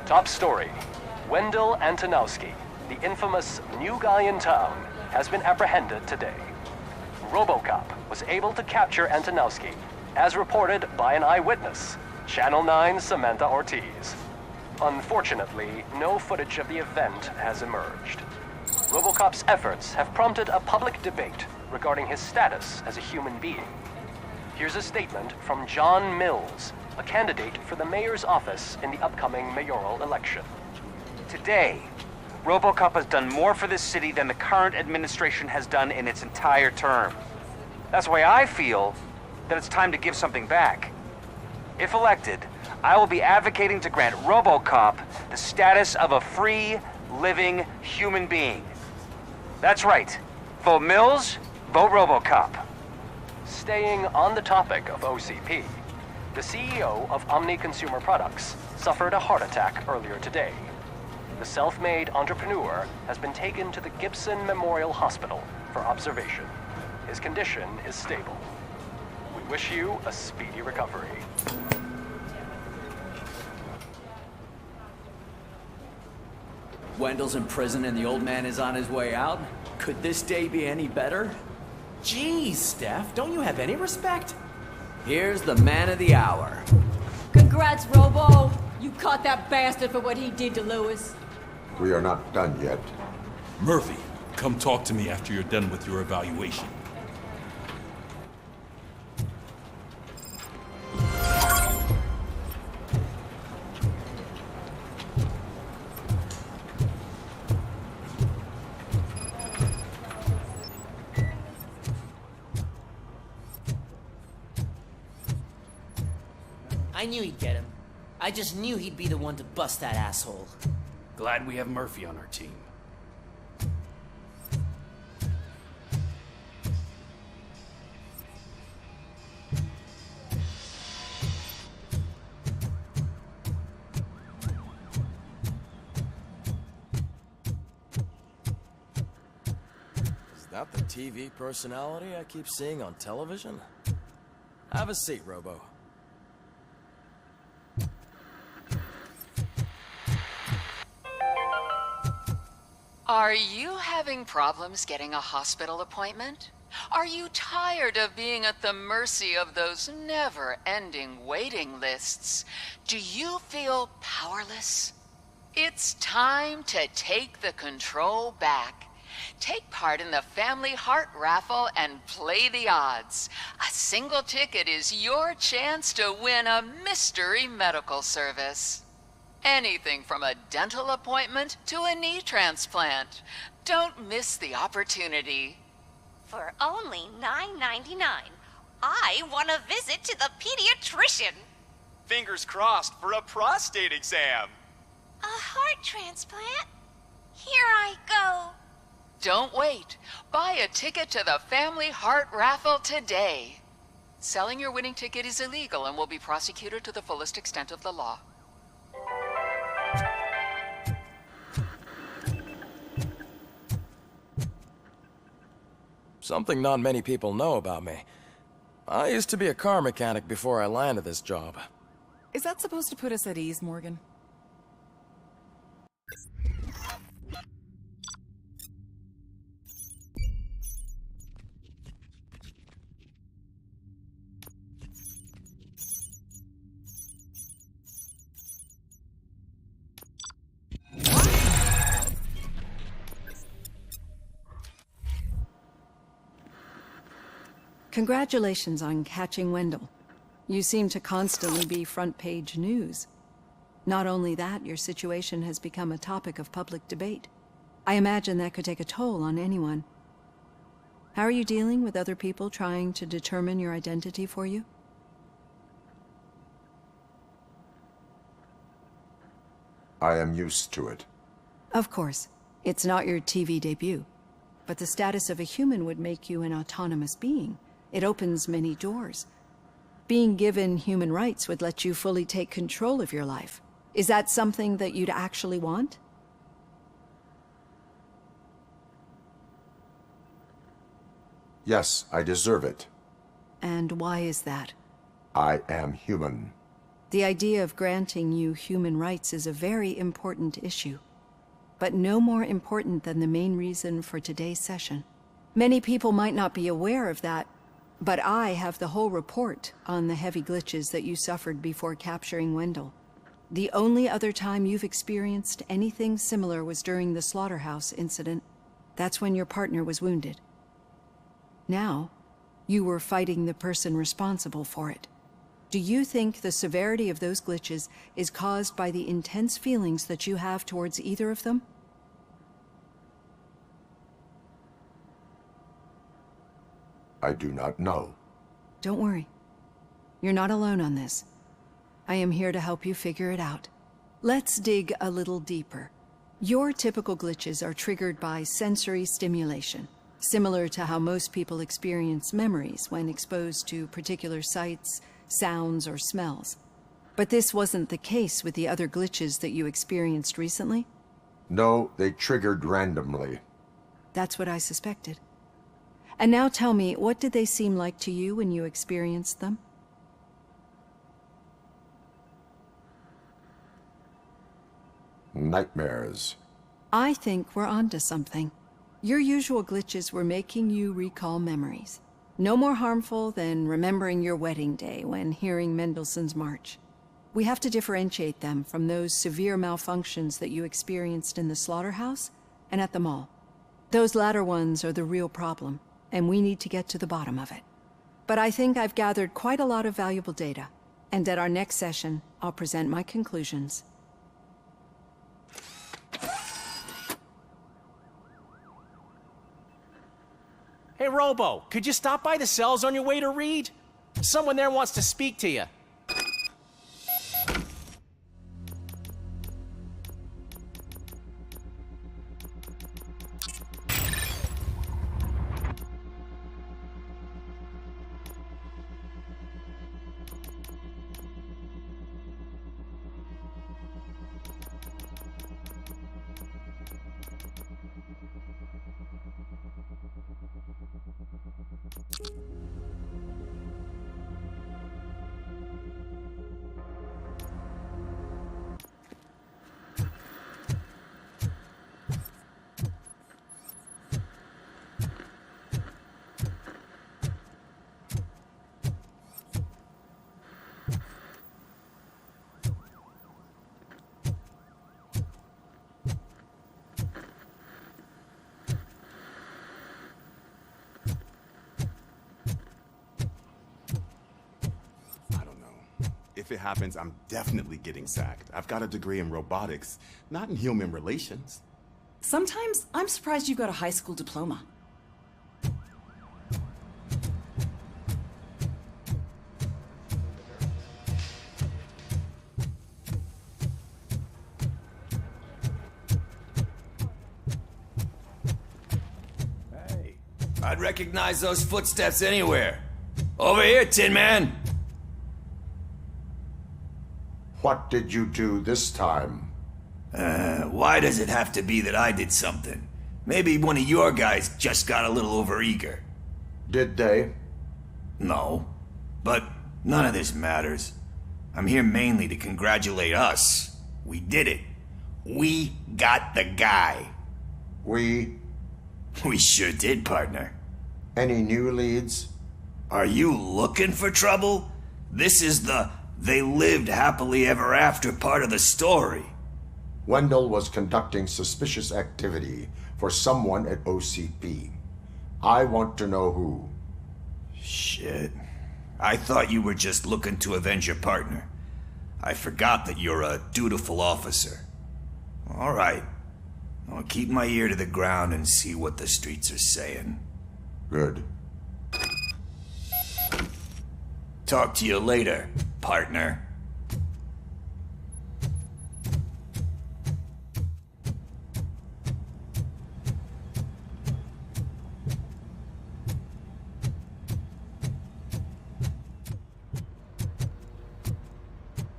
Top story. Wendell Antonowski, the infamous new guy in town, has been apprehended today. Robocop was able to capture Antonowski, as reported by an eyewitness, Channel 9's Samantha Ortiz. Unfortunately, no footage of the event has emerged. Robocop's efforts have prompted a public debate regarding his status as a human being. Here's a statement from John Mills, a candidate for the mayor's office in the upcoming mayoral election. Today, Robocop has done more for this city than the current administration has done in its entire term. That's why I feel that it's time to give something back. If elected, I will be advocating to grant Robocop the status of a free, living human being. That's right. Vote Mills, vote Robocop. Staying on the topic of OCP, the CEO of Omni Consumer Products suffered a heart attack earlier today. The self-made entrepreneur has been taken to the Gibson Memorial Hospital for observation. His condition is stable. We wish you a speedy recovery. Wendell's in prison and the old man is on his way out? Could this day be any better? Jeez, Steph, don't you have any respect? Here's the man of the hour. Congrats, Robo! You caught that bastard for what he did to Lewis. We are not done yet. Murphy, come talk to me after you're done with your evaluation. I knew he'd get him. I just knew he'd be the one to bust that asshole. Glad we have Murphy on our team. Is that the TV personality I keep seeing on television? Have a seat, Robo. Are you having problems getting a hospital appointment? Are you tired of being at the mercy of those never-ending waiting lists? Do you feel powerless? It's time to take the control back. Take part in the Family Heart Raffle and play the odds. A single ticket is your chance to win a mystery medical service. Anything from a dental appointment to a knee transplant. Don't miss the opportunity. For only $9.99, I want to visit to the pediatrician. Fingers crossed for a prostate exam. A heart transplant? Here I go. Don't wait. Buy a ticket to the Family Heart Raffle today. Selling your winning ticket is illegal and will be prosecuted to the fullest extent of the law. Something not many people know about me. I used to be a car mechanic before I landed this job. Is that supposed to put us at ease, Morgan? Congratulations on catching Wendell. You seem to constantly be front-page news. Not only that, your situation has become a topic of public debate. I imagine that could take a toll on anyone. How are you dealing with other people trying to determine your identity for you? I am used to it. Of course. It's not your TV debut. But the status of a human would make you an autonomous being. It opens many doors. Being given human rights would let you fully take control of your life. Is that something that you'd actually want? Yes, I deserve it. And why is that? I am human. The idea of granting you human rights is a very important issue, but no more important than the main reason for today's session. Many people might not be aware of that, but I have the whole report on the heavy glitches that you suffered before capturing Wendell. The only other time you've experienced anything similar was during the slaughterhouse incident. That's when your partner was wounded. Now, you were fighting the person responsible for it. Do you think the severity of those glitches is caused by the intense feelings that you have towards either of them? I do not know. Don't worry. You're not alone on this. I am here to help you figure it out. Let's dig a little deeper. Your typical glitches are triggered by sensory stimulation, similar to how most people experience memories when exposed to particular sights, sounds, or smells. But this wasn't the case with the other glitches that you experienced recently? No, they triggered randomly. That's what I suspected. And now tell me, what did they seem like to you when you experienced them? Nightmares. I think we're onto something. Your usual glitches were making you recall memories. No more harmful than remembering your wedding day when hearing Mendelssohn's March. We have to differentiate them from those severe malfunctions that you experienced in the slaughterhouse and at the mall. Those latter ones are the real problem, and we need to get to the bottom of it. But I think I've gathered quite a lot of valuable data, and at our next session, I'll present my conclusions. Hey, Robo, could you stop by the cells on your way to Reed? Someone there wants to speak to you. If it happens, I'm definitely getting sacked. I've got a degree in robotics, not in human relations. Sometimes I'm surprised you got a high school diploma. Hey, I'd recognize those footsteps anywhere. Over here, Tin Man! What did you do this time? Why does it have to be that I did something? Maybe one of your guys just got a little overeager. Did they? No. But none of this matters. I'm here mainly to congratulate us. We did it. We got the guy. We sure did, partner. Any new leads? Are you looking for trouble? This is the "they lived happily ever after" part of the story. Wendell was conducting suspicious activity for someone at OCP. I want to know who. Shit. I thought you were just looking to avenge your partner. I forgot that you're a dutiful officer. All right. I'll keep my ear to the ground and see what the streets are saying. Good. Talk to you later, partner.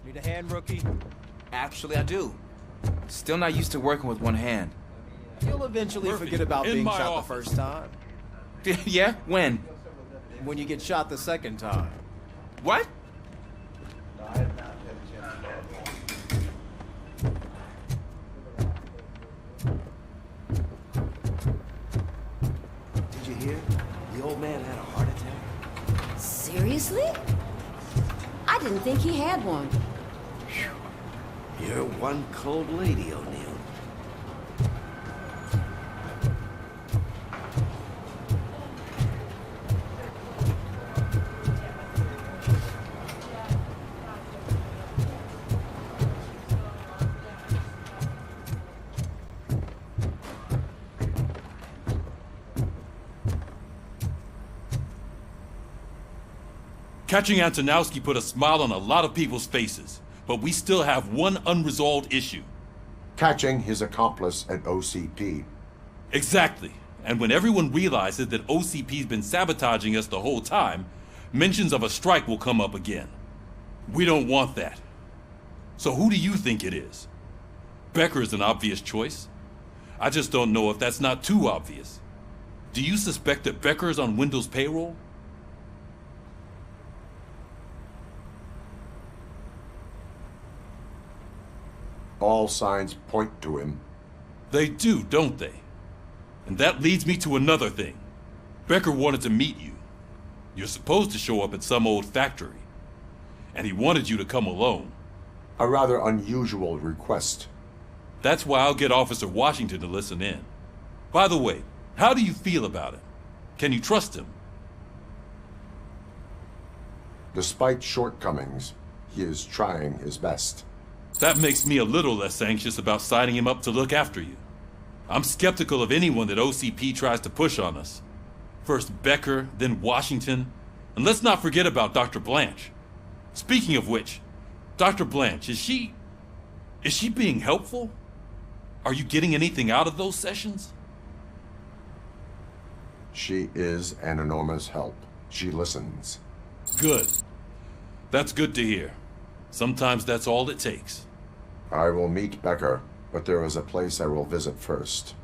Need a hand, rookie? Actually, I do. Still not used to working with one hand. You'll eventually Murphy, forget about in being my shot office. the first time. Yeah? When? When you get shot the second time. What? The old man had a heart attack? Seriously? I didn't think he had one. You're one cold lady, O'Neill. Catching Antonowski put a smile on a lot of people's faces, but we still have one unresolved issue. Catching his accomplice at OCP. Exactly. And when everyone realizes that OCP's been sabotaging us the whole time, mentions of a strike will come up again. We don't want that. So who do you think it is? Becker is an obvious choice. I just don't know if that's not too obvious. Do you suspect that Becker is on Wendell's payroll? All signs point to him. They do, don't they? And that leads me to another thing. Becker wanted to meet you. You're supposed to show up at some old factory. And he wanted you to come alone. A rather unusual request. That's why I'll get Officer Washington to listen in. By the way, how do you feel about him? Can you trust him? Despite shortcomings, he is trying his best. That makes me a little less anxious about signing him up to look after you. I'm skeptical of anyone that OCP tries to push on us. First Becker, then Washington, and let's not forget about Dr. Blanche. Speaking of which, Dr. Blanche, is she being helpful? Are you getting anything out of those sessions? She is an enormous help. She listens. Good. That's good to hear. Sometimes that's all it takes. I will meet Becker, but there is a place I will visit first.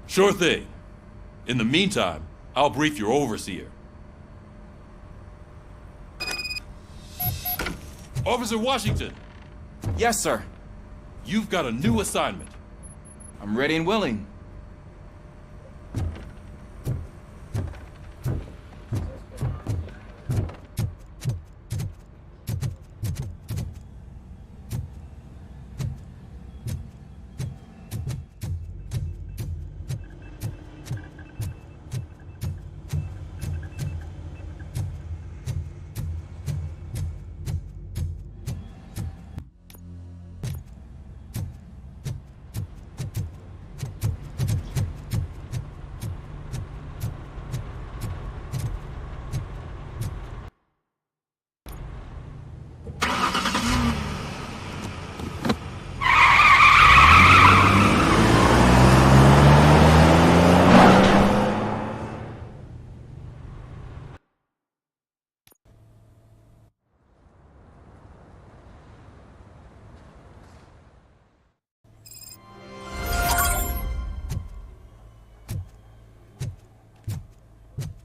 Sure thing. In the meantime, I'll brief your overseer. Officer Washington! Yes, sir. You've got a new assignment. I'm ready and willing.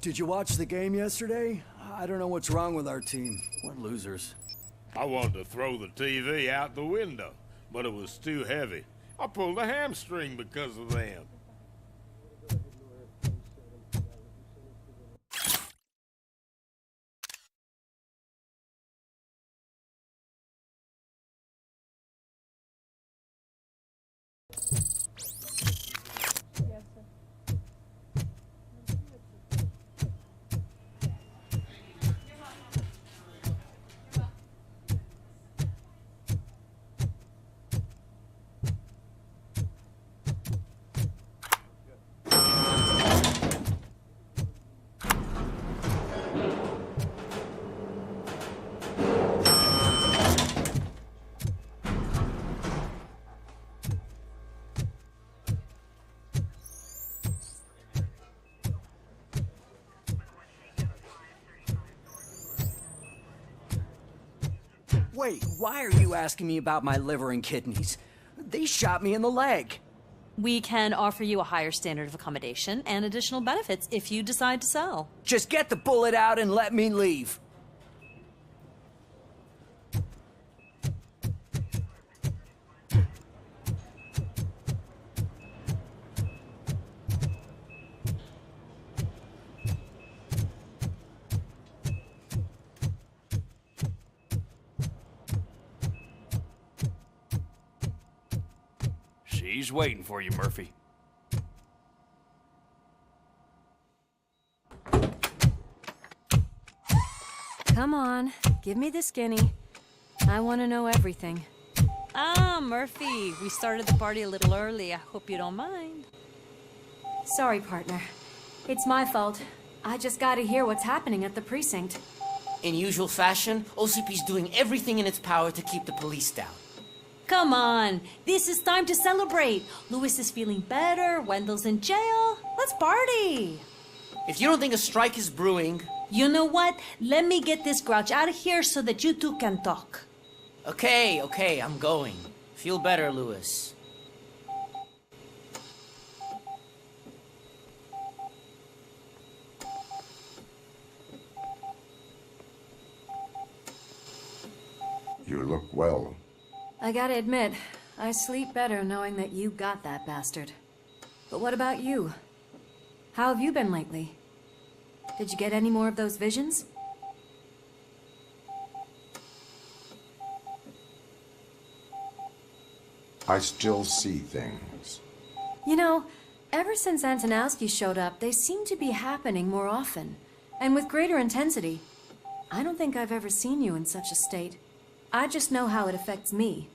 Did you watch the game yesterday? I don't know what's wrong with our team. We're losers. I wanted to throw the TV out the window, but it was too heavy. I pulled a hamstring because of them. Wait, why are you asking me about my liver and kidneys? They shot me in the leg. We can offer you a higher standard of accommodation and additional benefits if you decide to sell. Just get the bullet out and let me leave. He's waiting for you, Murphy. Come on, give me the skinny. I want to know everything. Ah, Murphy, we started the party a little early. I hope you don't mind. Sorry, partner. It's my fault. I just gotta hear what's happening at the precinct. In usual fashion, OCP's doing everything in its power to keep the police down. Come on, this is time to celebrate. Lewis is feeling better, Wendell's in jail. Let's party. If you don't think a strike is brewing... You know what? Let me get this grouch out of here so that you two can talk. Okay, I'm going. Feel better, Lewis. You look well. I gotta admit, I sleep better knowing that you got that bastard. But what about you? How have you been lately? Did you get any more of those visions? I still see things. You know, ever since Antonowski showed up, they seem to be happening more often, and with greater intensity. I don't think I've ever seen you in such a state. I just know how it affects me,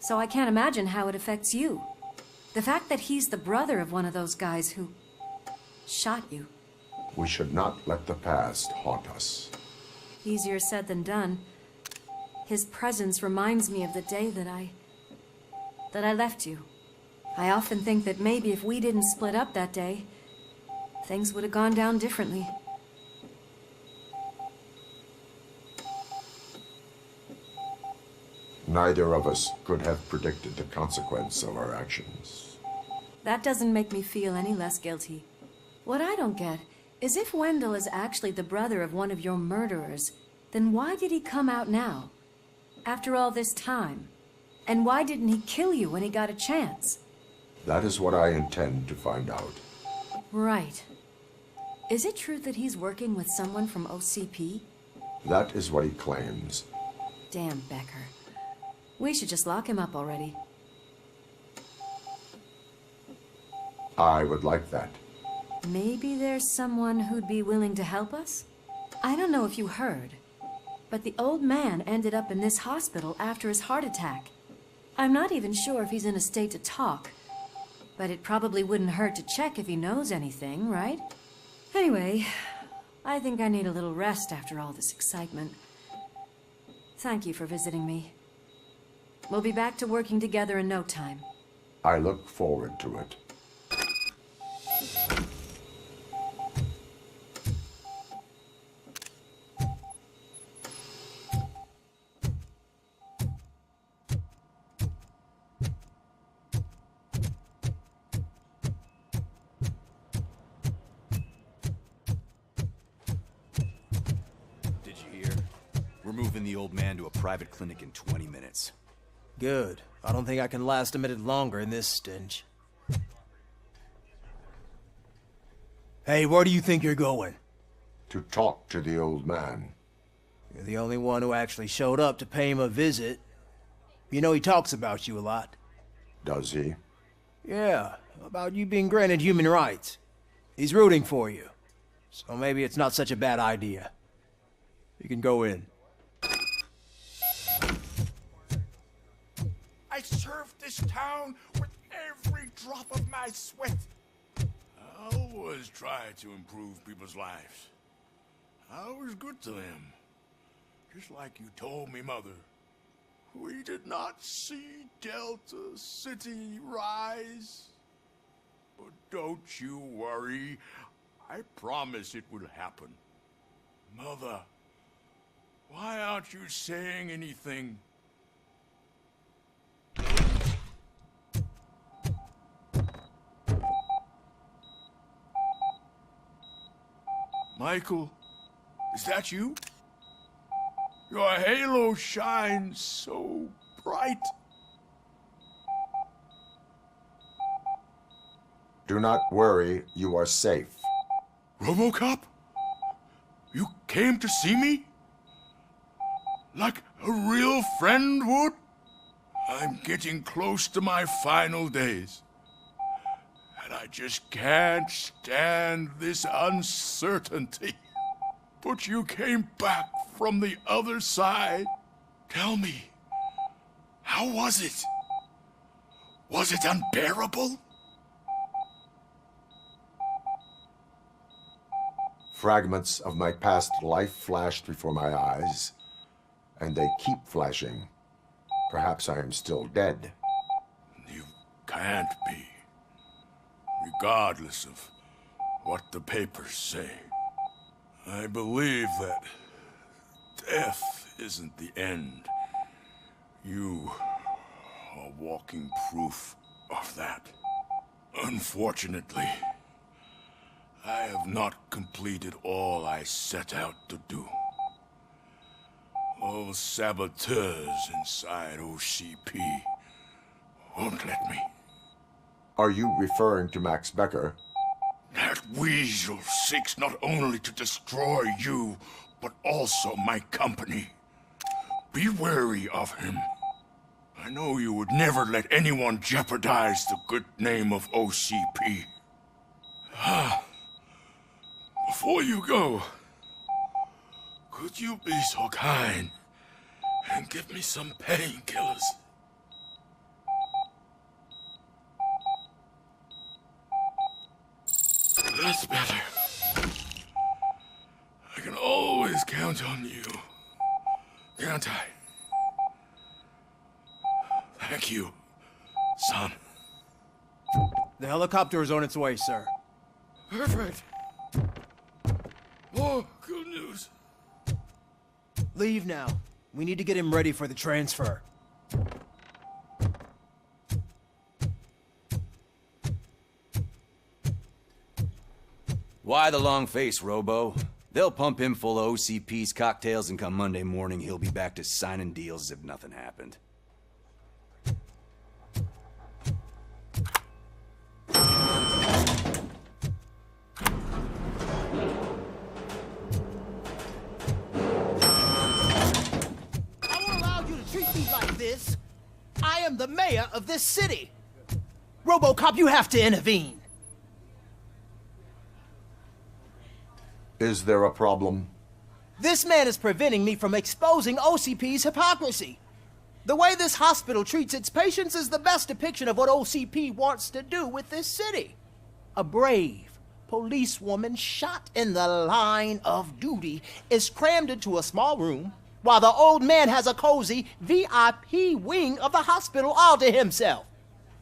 so I can't imagine how it affects you. The fact that he's the brother of one of those guys who shot you. We should not let the past haunt us. Easier said than done. His presence reminds me of the day that I left you. I often think that maybe if we didn't split up that day, things would have gone down differently. Neither of us could have predicted the consequence of our actions. That doesn't make me feel any less guilty. What I don't get is if Wendell is actually the brother of one of your murderers, then why did he come out now? After all this time? And why didn't he kill you when he got a chance? That is what I intend to find out. Right. Is it true that he's working with someone from OCP? That is what he claims. Damn Becker. We should just lock him up already. I would like that. Maybe there's someone who'd be willing to help us? I don't know if you heard, but the old man ended up in this hospital after his heart attack. I'm not even sure if he's in a state to talk, but it probably wouldn't hurt to check if he knows anything, right? Anyway, I think I need a little rest after all this excitement. Thank you for visiting me. We'll be back to working together in no time. I look forward to it. Moving the old man to a private clinic in 20 minutes. Good. I don't think I can last a minute longer in this stench. Hey, where do you think you're going? To talk to the old man. You're the only one who actually showed up to pay him a visit. You know he talks about you a lot. Does he? Yeah, about you being granted human rights. He's rooting for you. So maybe it's not such a bad idea. You can go in. I served this town with every drop of my sweat. I always try to improve people's lives. I was good to them. Just like you told me, Mother. We did not see Delta City rise. But don't you worry. I promise it will happen. Mother, why aren't you saying anything? Michael, is that you? Your halo shines so bright. Do not worry, you are safe. Robocop? You came to see me? Like a real friend would? I'm getting close to my final days. And I just can't stand this uncertainty. But you came back from the other side. Tell me, how was it? Was it unbearable? Fragments of my past life flashed before my eyes, and they keep flashing. Perhaps I am still dead. You can't be, regardless of what the papers say. I believe that death isn't the end. You are walking proof of that. Unfortunately, I have not completed all I set out to do. Those saboteurs inside OCP won't let me. Are you referring to Max Becker? That weasel seeks not only to destroy you, but also my company. Be wary of him. I know you would never let anyone jeopardize the good name of OCP. Before you go, could you be so kind and give me some painkillers? That's better. I can always count on you, can't I? Thank you, son. The helicopter is on its way, sir. Perfect. Oh, good news. Leave now. We need to get him ready for the transfer. Why the long face, Robo? They'll pump him full of OCP's cocktails, and come Monday morning, he'll be back to signing deals as if nothing happened. I am the mayor of this city. Robocop, you have to intervene. Is there a problem? This man is preventing me from exposing OCP's hypocrisy. The way this hospital treats its patients is the best depiction of what OCP wants to do with this city. A brave policewoman shot in the line of duty is crammed into a small room, while the old man has a cozy VIP wing of the hospital all to himself.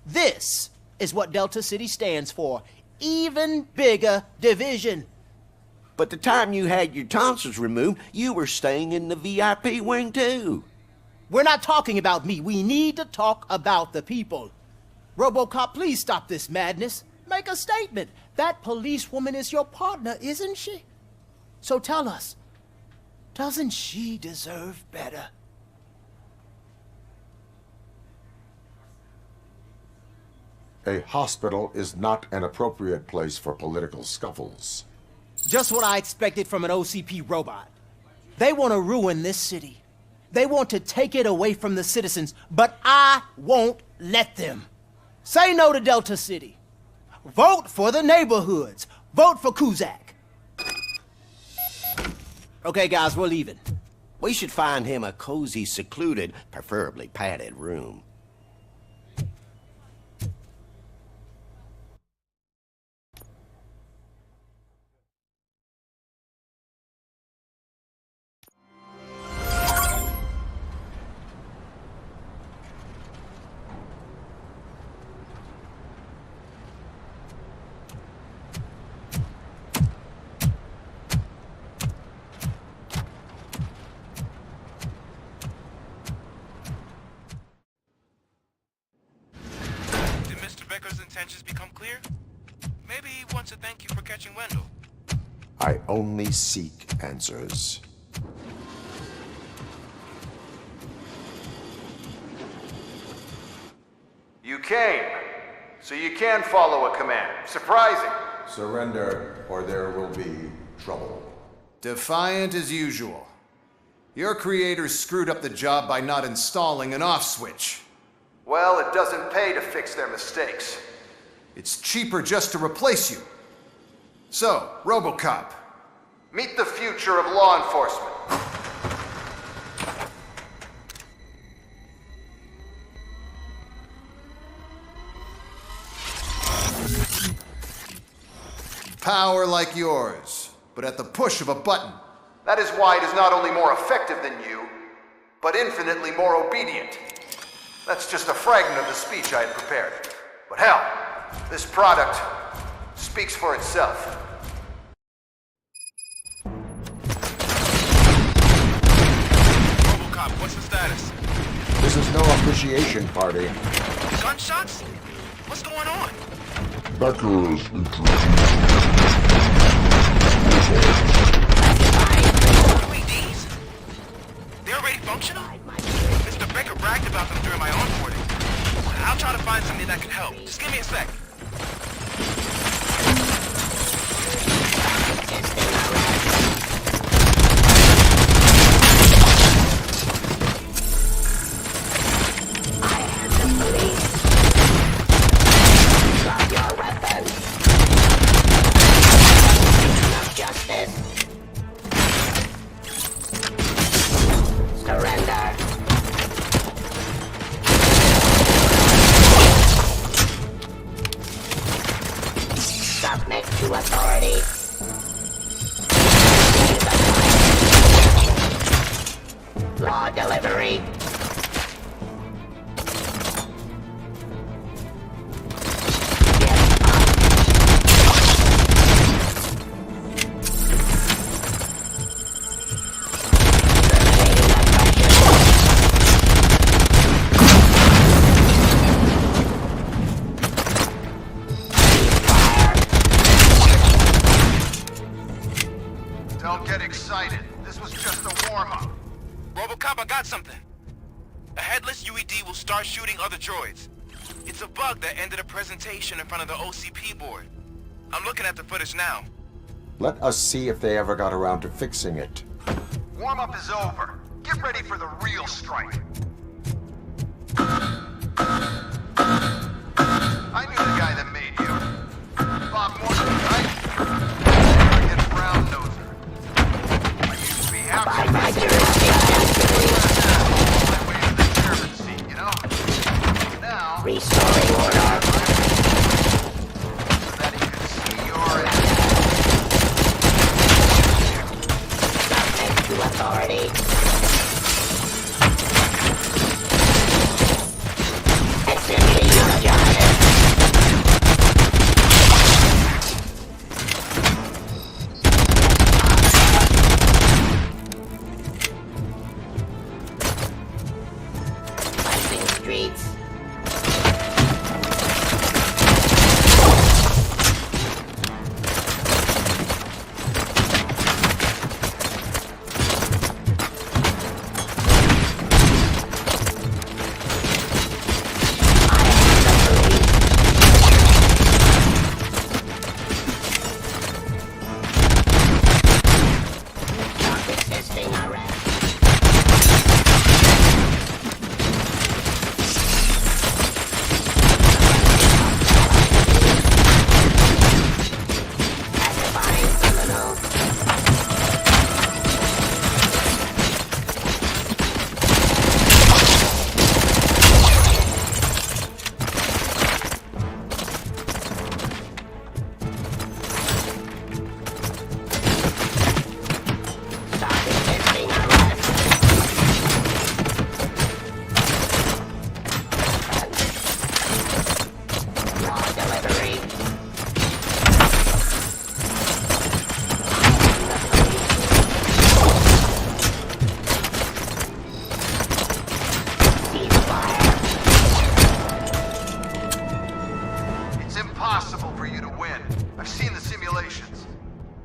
This is what Delta City stands for. Even bigger division. But the time you had your tonsils removed, you were staying in the VIP wing too. We're not talking about me. We need to talk about the people. Robocop, please stop this madness. Make a statement. That policewoman is your partner, isn't she? So tell us, doesn't she deserve better? A hospital is not an appropriate place for political scuffles. Just what I expected from an OCP robot. They want to ruin this city. They want to take it away from the citizens, but I won't let them. Say no to Delta City. Vote for the neighborhoods. Vote for Kuzak. Okay, guys, we're leaving. We should find him a cozy, secluded, preferably padded room. Becker's intentions become clear? Maybe he wants to thank you for catching Wendell. I only seek answers. You came, so you can follow a command. Surprising. Surrender, or there will be trouble. Defiant as usual. Your creators screwed up the job by not installing an off switch. Well, it doesn't pay to fix their mistakes. It's cheaper just to replace you. So, Robocop, meet the future of law enforcement. Power like yours, but at the push of a button. That is why it is not only more effective than you, but infinitely more obedient. That's just a fragment of the speech I had prepared. But hell, this product speaks for itself. Robocop, what's the status? This is no appreciation party. Gunshots? What's going on? Becker is introduced. UEDs? They're already functional? Mr. Becker bragged about them during my onboarding. I'll try to find something that can help. Just give me a sec. Don't get excited. This was just a warm-up. Robocop, I got something. A headless UED will start shooting other droids. It's a bug that ended a presentation in front of the OCP board. I'm looking at the footage now. Let us see if they ever got around to fixing it. Warm-up is over. Get ready for the real strike. I knew the guy that made you. Bob Morgan, right? Get brown noser. I used to be half my way to the chairman seat, you know? Now, restoring order. So that he could see your subject to authority.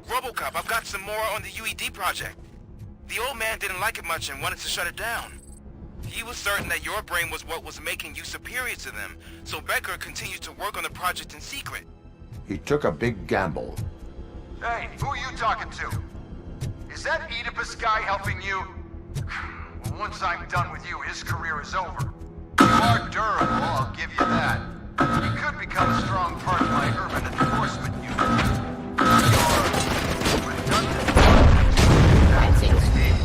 Robocop, I've got some more on the UED project. The old man didn't like it much and wanted to shut it down. He was certain that your brain was what was making you superior to them, so Becker continued to work on the project in secret. He took a big gamble. Hey, who are you talking to? Is that Oedipus guy helping you? Well, once I'm done with you, his career is over. are durable, I'll give you that. You could become a strong part of my urban enforcement unit. Your redundant fencing scheme.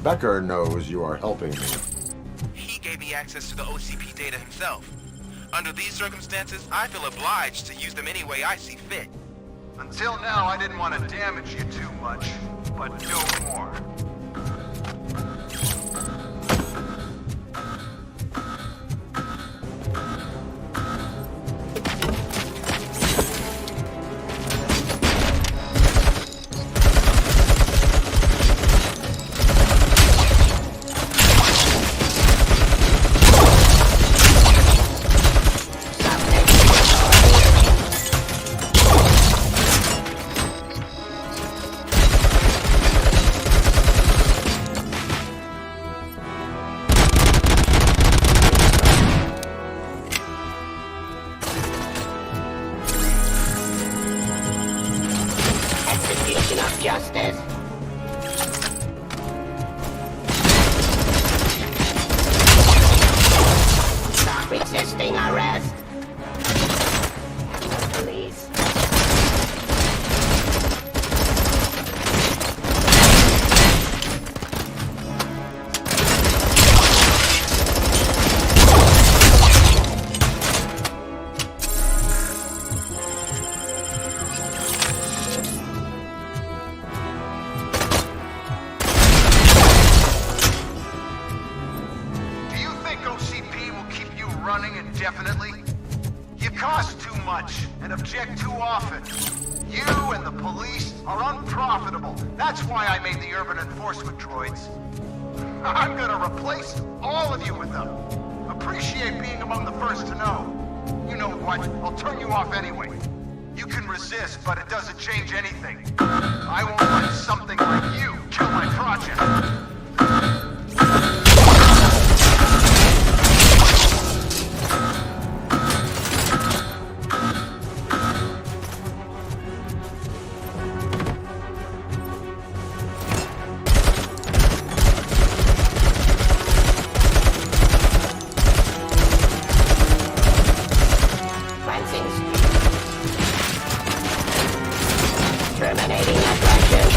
Becker knows you are helping me. He gave me access to the OCP data himself. Under these circumstances, I feel obliged to use them any way I see fit. Until now, I didn't want to damage you too much, but no more. Justice. Stop resisting arrest. Police. running indefinitely? You cost too much and object too often. You and the police are unprofitable. That's why I made the urban enforcement droids. I'm gonna replace all of you with them. Appreciate being among the first to know. You know what? I'll turn you off anyway. You can resist, but it doesn't change anything. I won't let something like you kill my project. Terminating aggression.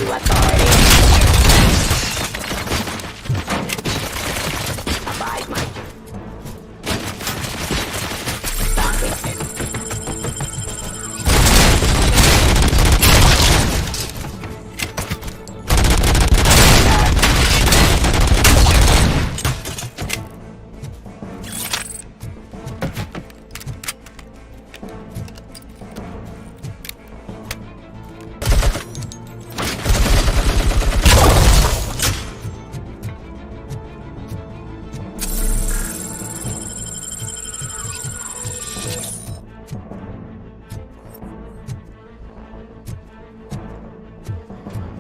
to authority. Abide my... Stop resisting.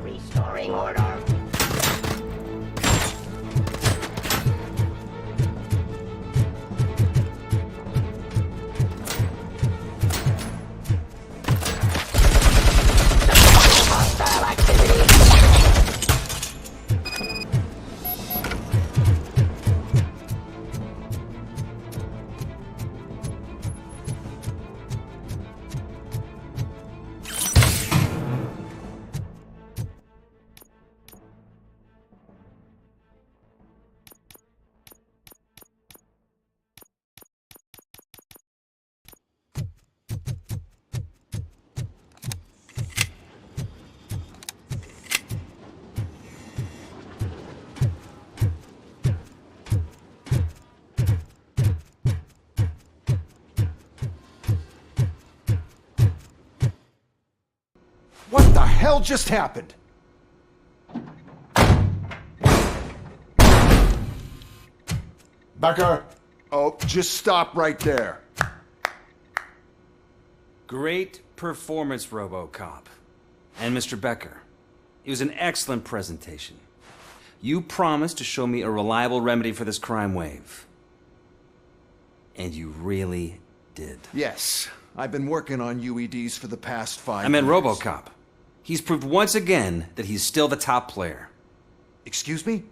Restoring order. Hostile activity. What the hell just happened? Becker! Oh, just stop right there. Great performance, Robocop. And Mr. Becker, it was an excellent presentation. You promised to show me a reliable remedy for this crime wave. And you really did. Yes, I've been working on UEDs for the past 5 I meant years. Robocop. He's proved once again that he's still the top player. Excuse me?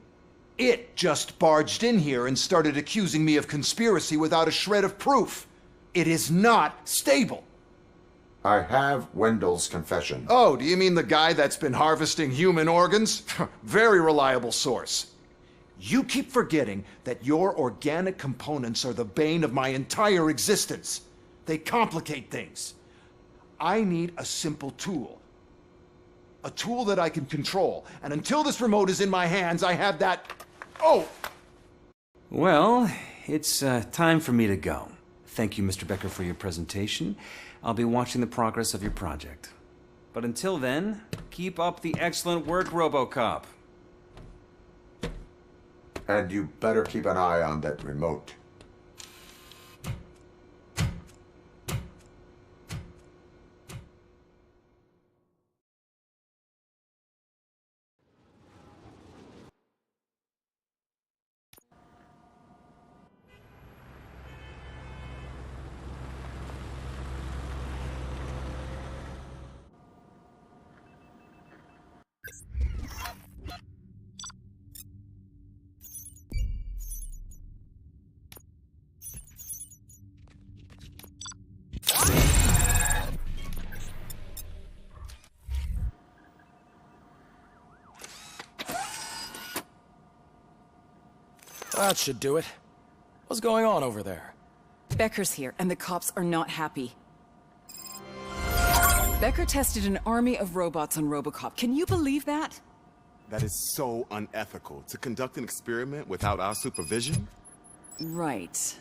It just barged in here and started accusing me of conspiracy without a shred of proof. It is not stable. I have Wendell's confession. Oh, do you mean the guy that's been harvesting human organs? Very reliable source. You keep forgetting that your organic components are the bane of my entire existence. They complicate things. I need a simple tool. A tool that I can control. And until this remote is in my hands, I have that... Oh! Well, it's time for me to go. Thank you, Mr. Becker, for your presentation. I'll be watching the progress of your project. But until then, keep up the excellent work, Robocop. And you better keep an eye on that remote. That should do it. What's going on over there? Becker's here, and the cops are not happy. Becker tested an army of robots on Robocop. Can you believe that? That is so unethical. To conduct an experiment without our supervision? Right.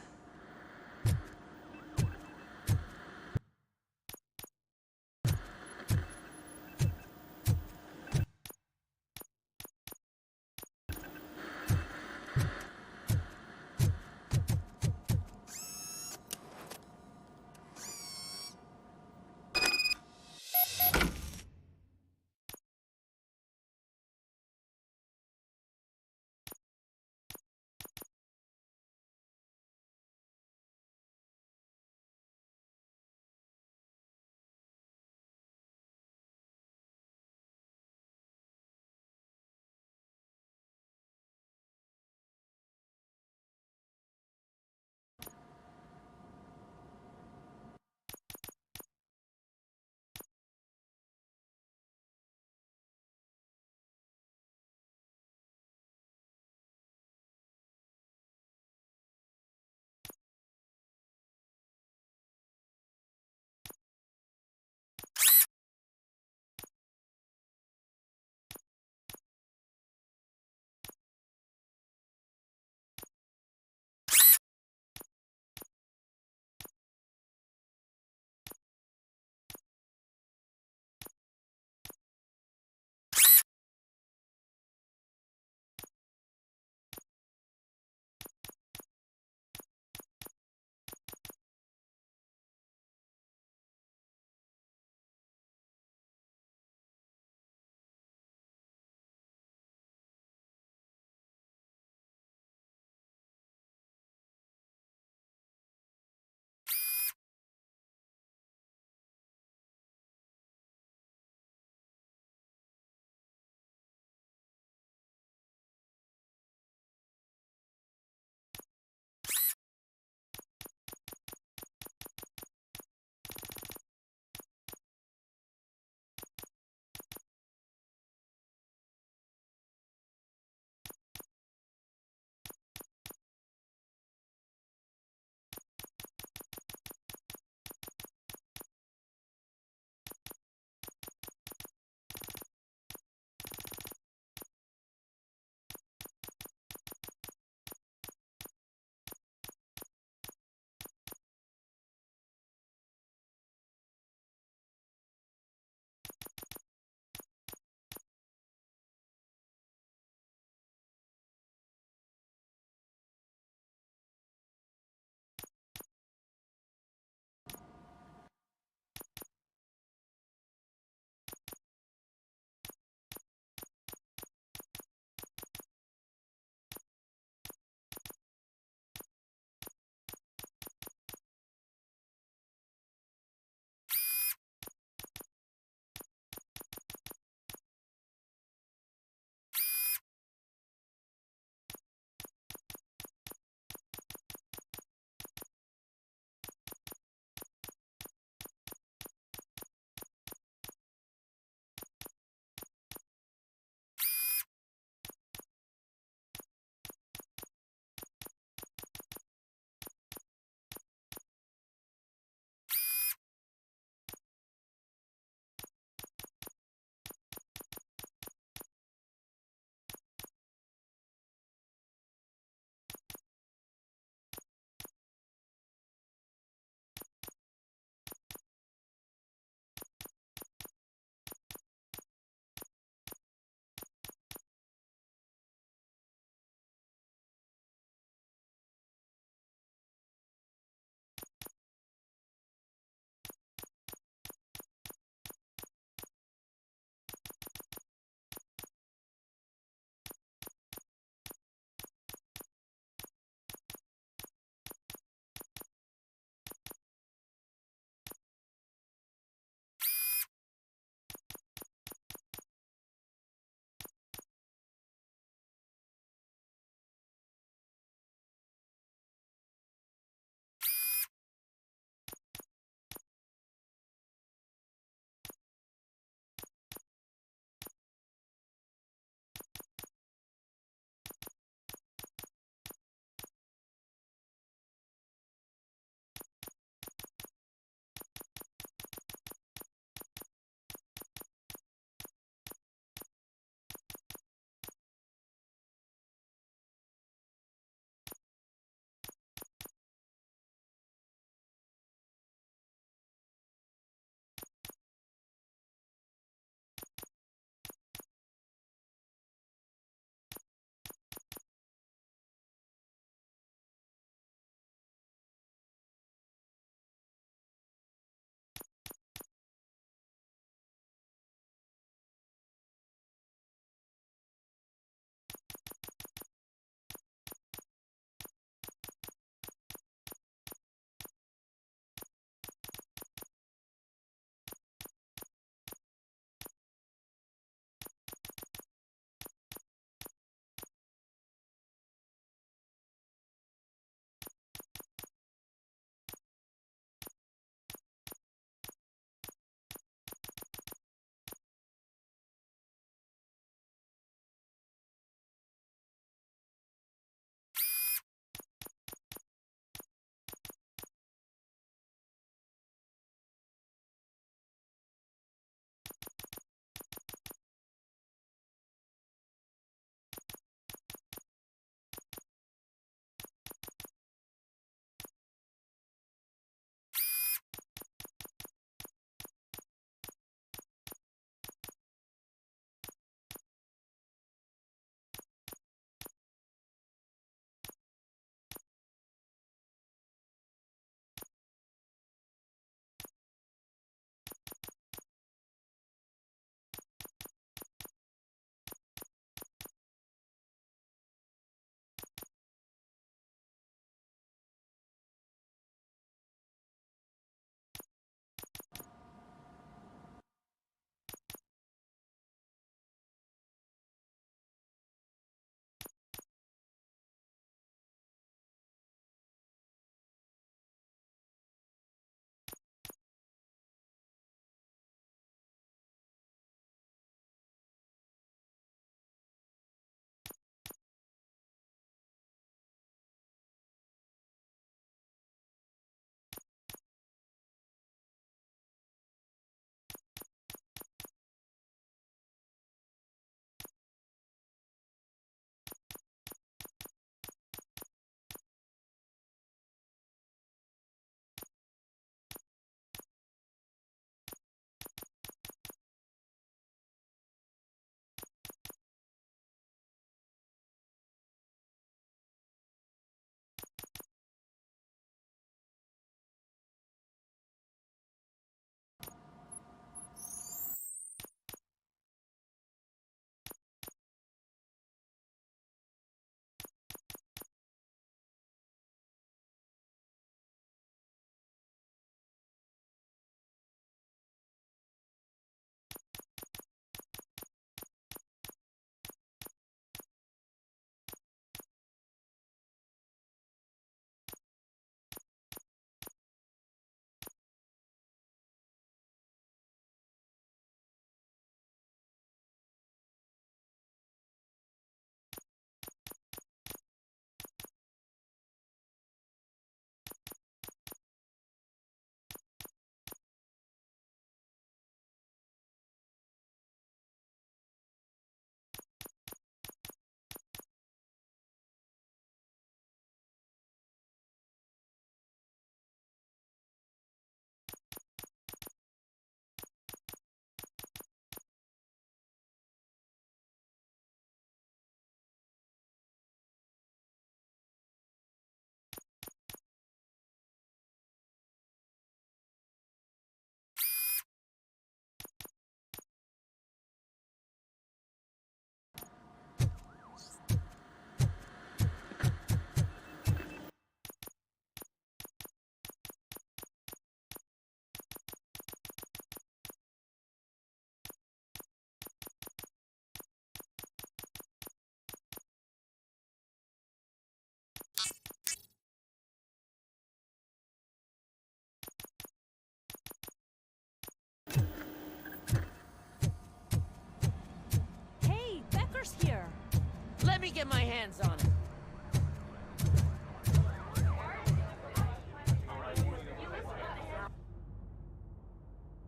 Let me get my hands on it.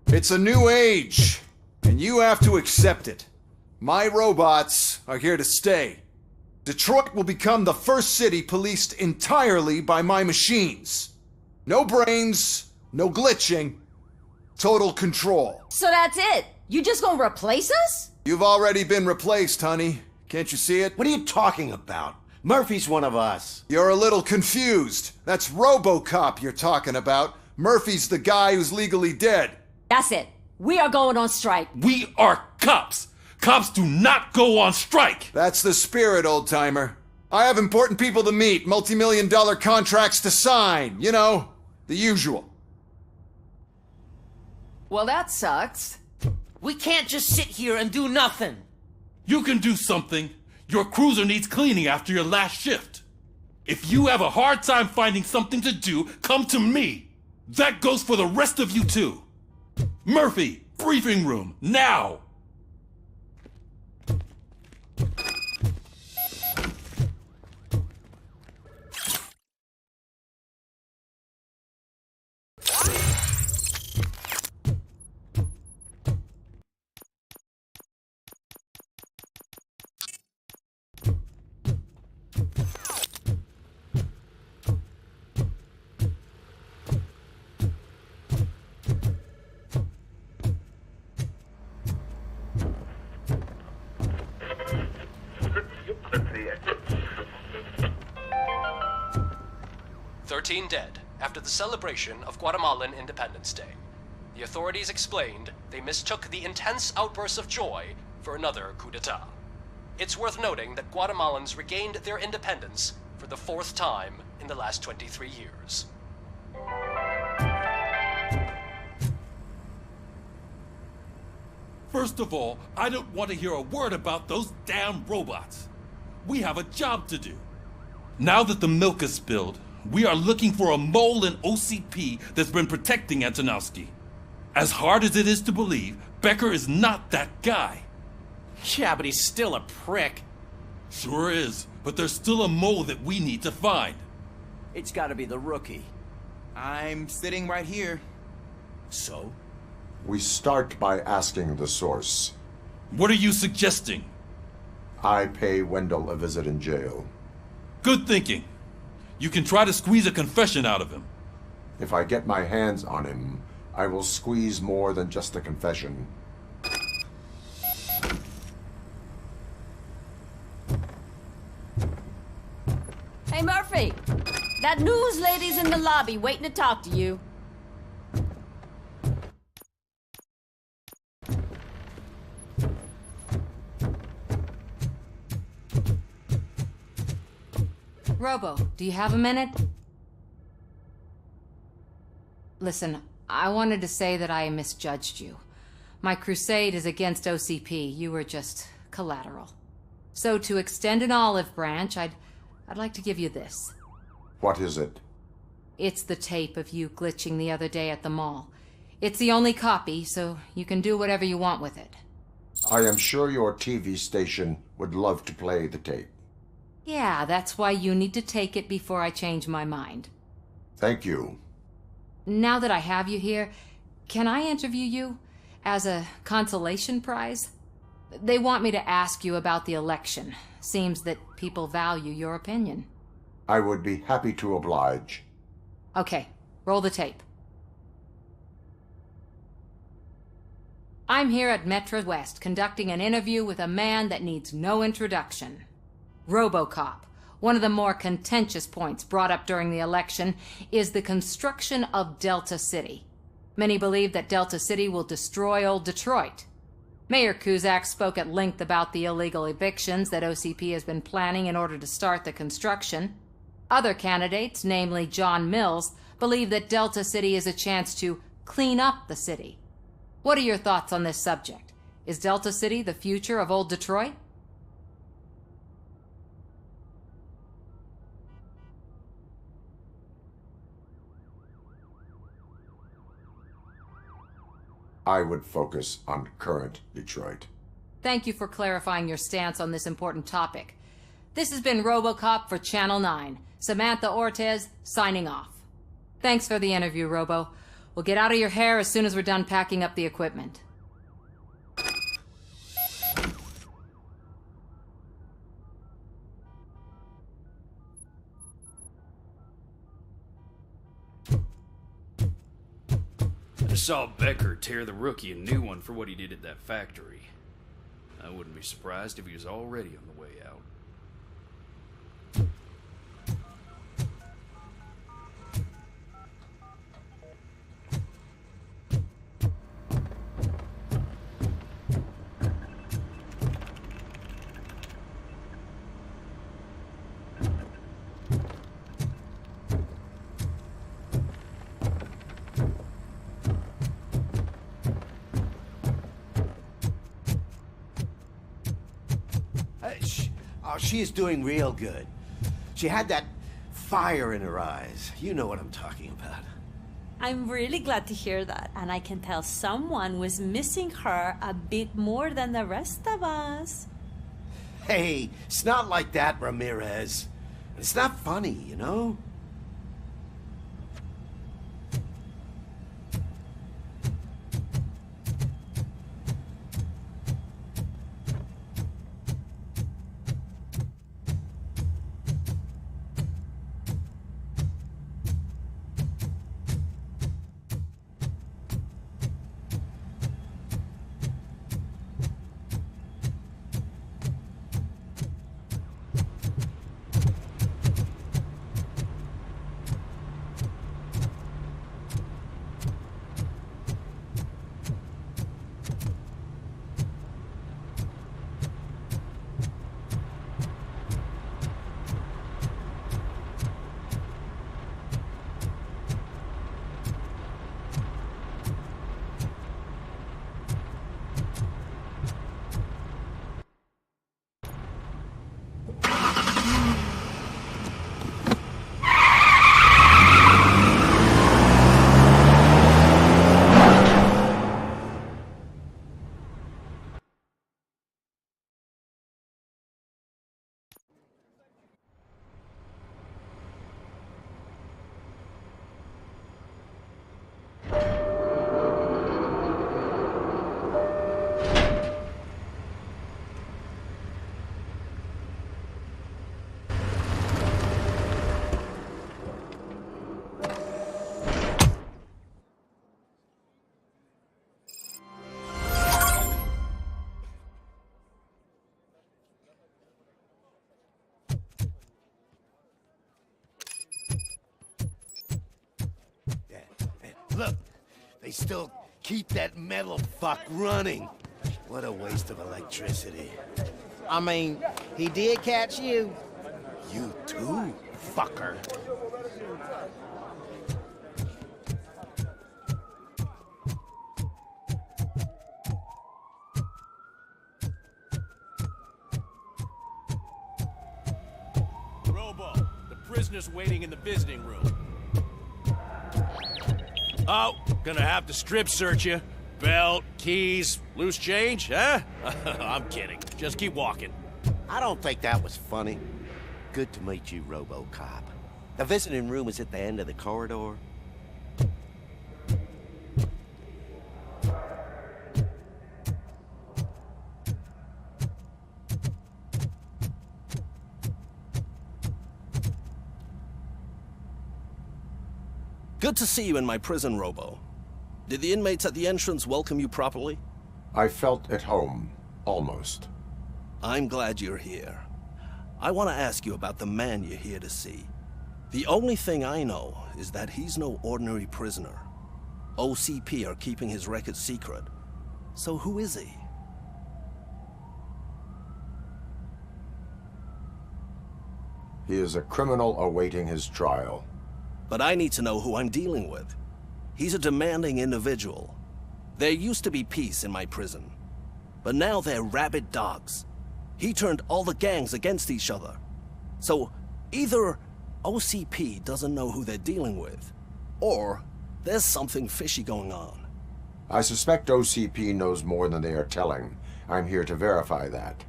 It's a new age, and you have to accept it. My robots are here to stay. Detroit will become the first city policed entirely by my machines. No brains, no glitching, total control. So that's it? You just gonna replace us? You've already been replaced, honey. Can't you see it? What are you talking about? Murphy's one of us. You're a little confused. That's Robocop you're talking about. Murphy's the guy who's legally dead. That's it. We are going on strike. We are cops. Cops do not go on strike. That's the spirit, old-timer. I have important people to meet, multi-million-dollar contracts to sign. You know, the usual. Well, that sucks. We can't just sit here and do nothing. You can do something. Your cruiser needs cleaning after your last shift. If you have a hard time finding something to do, come to me. That goes for the rest of you too. Murphy, briefing room, now! Dead after the celebration of Guatemalan Independence Day. The authorities explained they mistook the intense outbursts of joy for another coup d'etat. It's worth noting that Guatemalans regained their independence for the 4th time in the last 23 years. First of all, I don't want to hear a word about those damn robots. We have a job to do. Now that the milk is spilled, we are looking for a mole in OCP that's been protecting Antonowski. As hard as it is to believe, Becker is not that guy. Yeah, but he's still a prick. Sure is, but there's still a mole that we need to find. It's gotta be the rookie. I'm sitting right here. So? We start by asking the source. What are you suggesting? I pay Wendell a visit in jail. Good thinking. You can try to squeeze a confession out of him. If I get my hands on him, I will squeeze more than just a confession. Hey, Murphy! That news lady's in the lobby waiting to talk to you. Robo, do you have a minute? Listen, I wanted to say that I misjudged you. My crusade is against OCP. You were just collateral. So to extend an olive branch, I'd like to give you this. What is it? It's the tape of you glitching the other day at the mall. It's the only copy, so you can do whatever you want with it. I am sure your TV station would love to play the tape. Yeah, that's why you need to take it before I change my mind. Thank you. Now that I have you here, can I interview you as a consolation prize? They want me to ask you about the election. Seems that people value your opinion. I would be happy to oblige. Okay, roll the tape. I'm here at Metro West conducting an interview with a man that needs no introduction. Robocop. One of the more contentious points brought up during the election is the construction of Delta City. Many believe that Delta City will destroy old Detroit. Mayor Cusack spoke at length about the illegal evictions that OCP has been planning in order to start the construction. Other candidates, namely John Mills, believe that Delta City is a chance to clean up the city. What are your thoughts on this subject? Is Delta City the future of old Detroit? I would focus on current Detroit. Thank you for clarifying your stance on this important topic. This has been Robocop for Channel 9. Samantha Ortez, signing off. Thanks for the interview, Robo. We'll get out of your hair as soon as we're done packing up the equipment. I saw Becker tear the rookie a new one for what he did at that factory. I wouldn't be surprised if he was already on the way out. She is doing real good. She had that fire in her eyes. You know what I'm talking about. I'm really glad to hear that, and I can tell someone was missing her a bit more than the rest of us. Hey, it's not like that, Ramirez. It's not funny, you know? Look, they still keep that metal fuck running. What a waste of electricity. I mean, he did catch you. You too, fucker. Robo, the prisoner's waiting in the visiting room. Oh, gonna have to strip search you. Belt, keys, loose change, huh? I'm kidding. Just keep walking. I don't think that was funny. Good to meet you, Robocop. The visiting room is at the end of the corridor. Good to see you in my prison, Robo. Did the inmates at the entrance welcome you properly? I felt at home, almost. I'm glad you're here. I want to ask you about the man you're here to see. The only thing I know is that he's no ordinary prisoner. OCP are keeping his record secret. So who is he? He is a criminal awaiting his trial. But I need to know who I'm dealing with. He's a demanding individual. There used to be peace in my prison, but now they're rabid dogs. He turned all the gangs against each other. So either OCP doesn't know who they're dealing with, or there's something fishy going on. I suspect OCP knows more than they are telling. I'm here to verify that.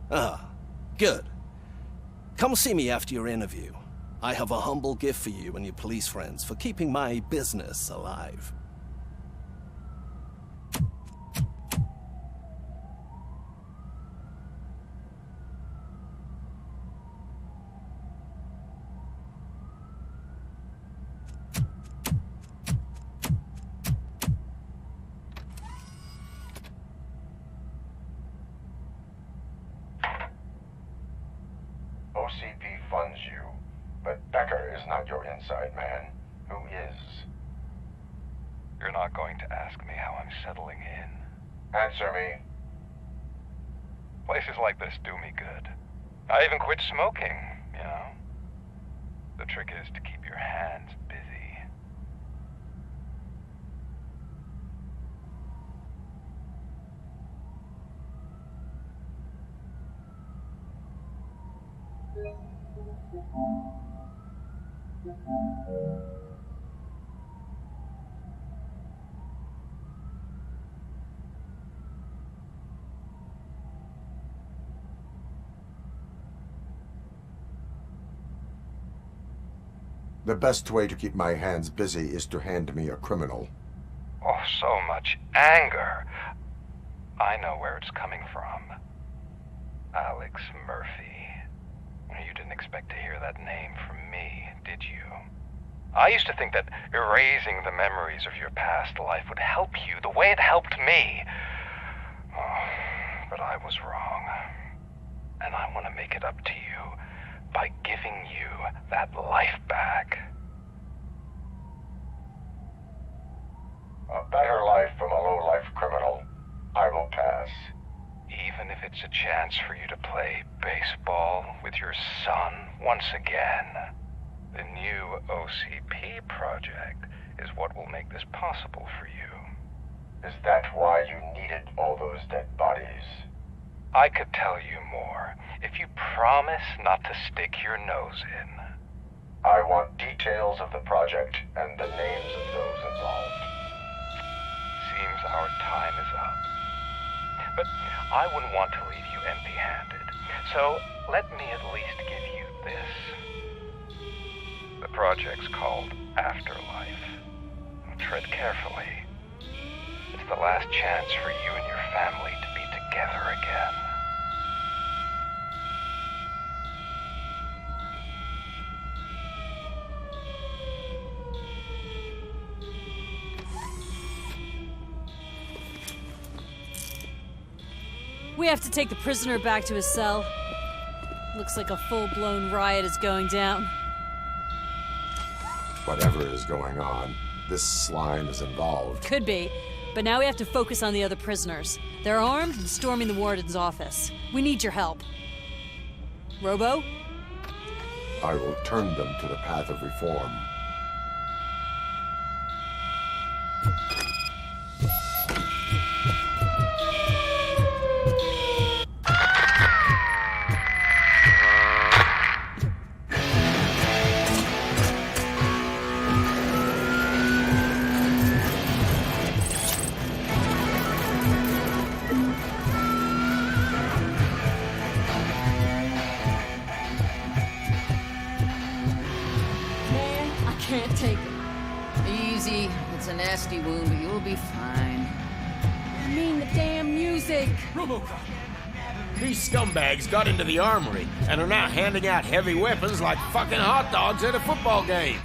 Ah, good. Come see me after your interview. I have a humble gift for you and your police friends for keeping my business alive. OCP funds you, but Becker is not your inside man. Who is? You're not going to ask me how I'm settling in. Answer me. Places like this do me good. I even quit smoking, you know. The trick is to keep your hands busy. The best way to keep my hands busy is to hand me a criminal. Oh, so much anger. I know where it's coming from. Alex Murphy. You didn't expect to hear that name from me, did you? I used to think that erasing the memories of your past life would help you the way it helped me. Oh, but I was wrong. And I want to make it up to you by giving you that life back. A better life from a low-life criminal. I will pass. Even if it's a chance for you to play baseball with your son once again. The new OCP project is what will make this possible for you. Is that why you needed all those dead bodies? I could tell you more if you promise not to stick your nose in. I want details of the project and the names of those involved. Seems our time is up. But I wouldn't want to leave you empty-handed, so let me at least give you this. The project's called Afterlife. Tread carefully. It's the last chance for you and your family to be together again. We have to take the prisoner back to his cell. Looks like a full-blown riot is going down. Whatever is going on, this slime is involved. Could be, but now we have to focus on the other prisoners. They're armed and storming the warden's office. We need your help. Robo? I will turn them to the path of reform. Can't take it. Easy. It's a nasty wound, but you'll be fine. I mean the damn music. Robocop. These scumbags got into the armory and are now handing out heavy weapons like fucking hot dogs at a football game.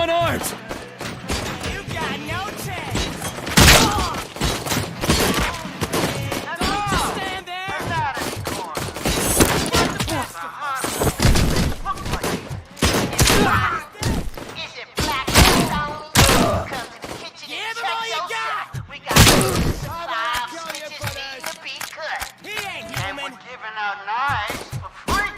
unarmed! You got no chance! Don't stand there! There's not any corner. What the best of us? Looks like it. Is it black only? Come to the kitchen and check yourself. We got 5 switches needing to be cut. He ain't human. And we're giving out knives for free.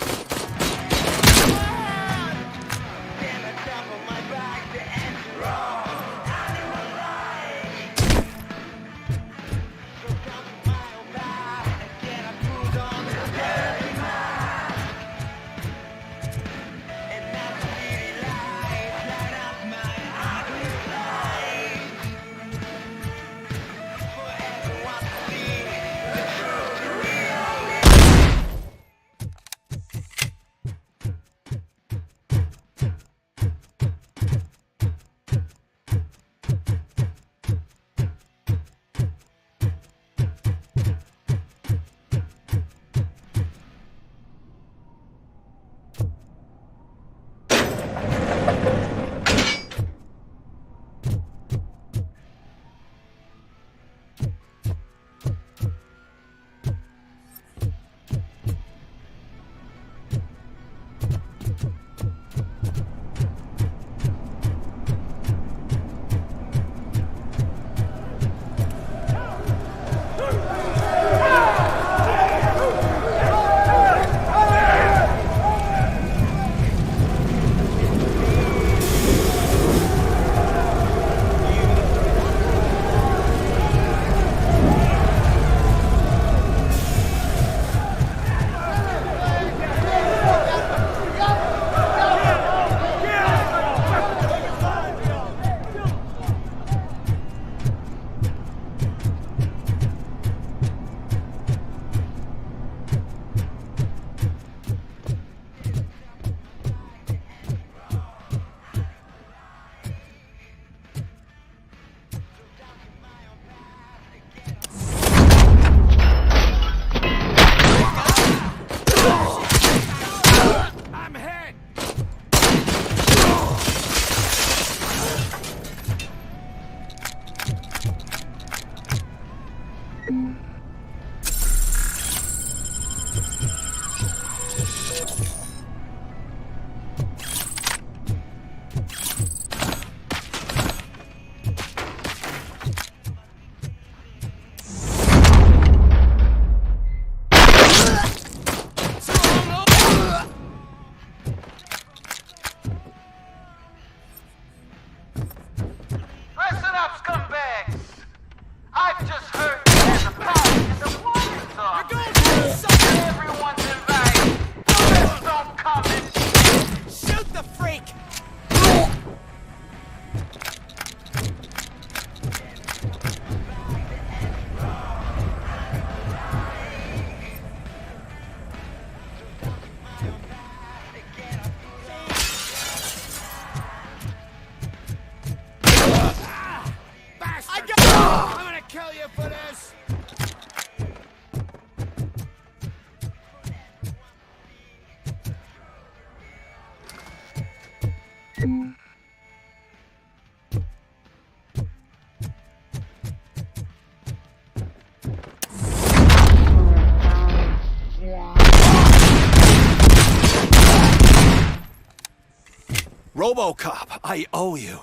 Robocop, I owe you.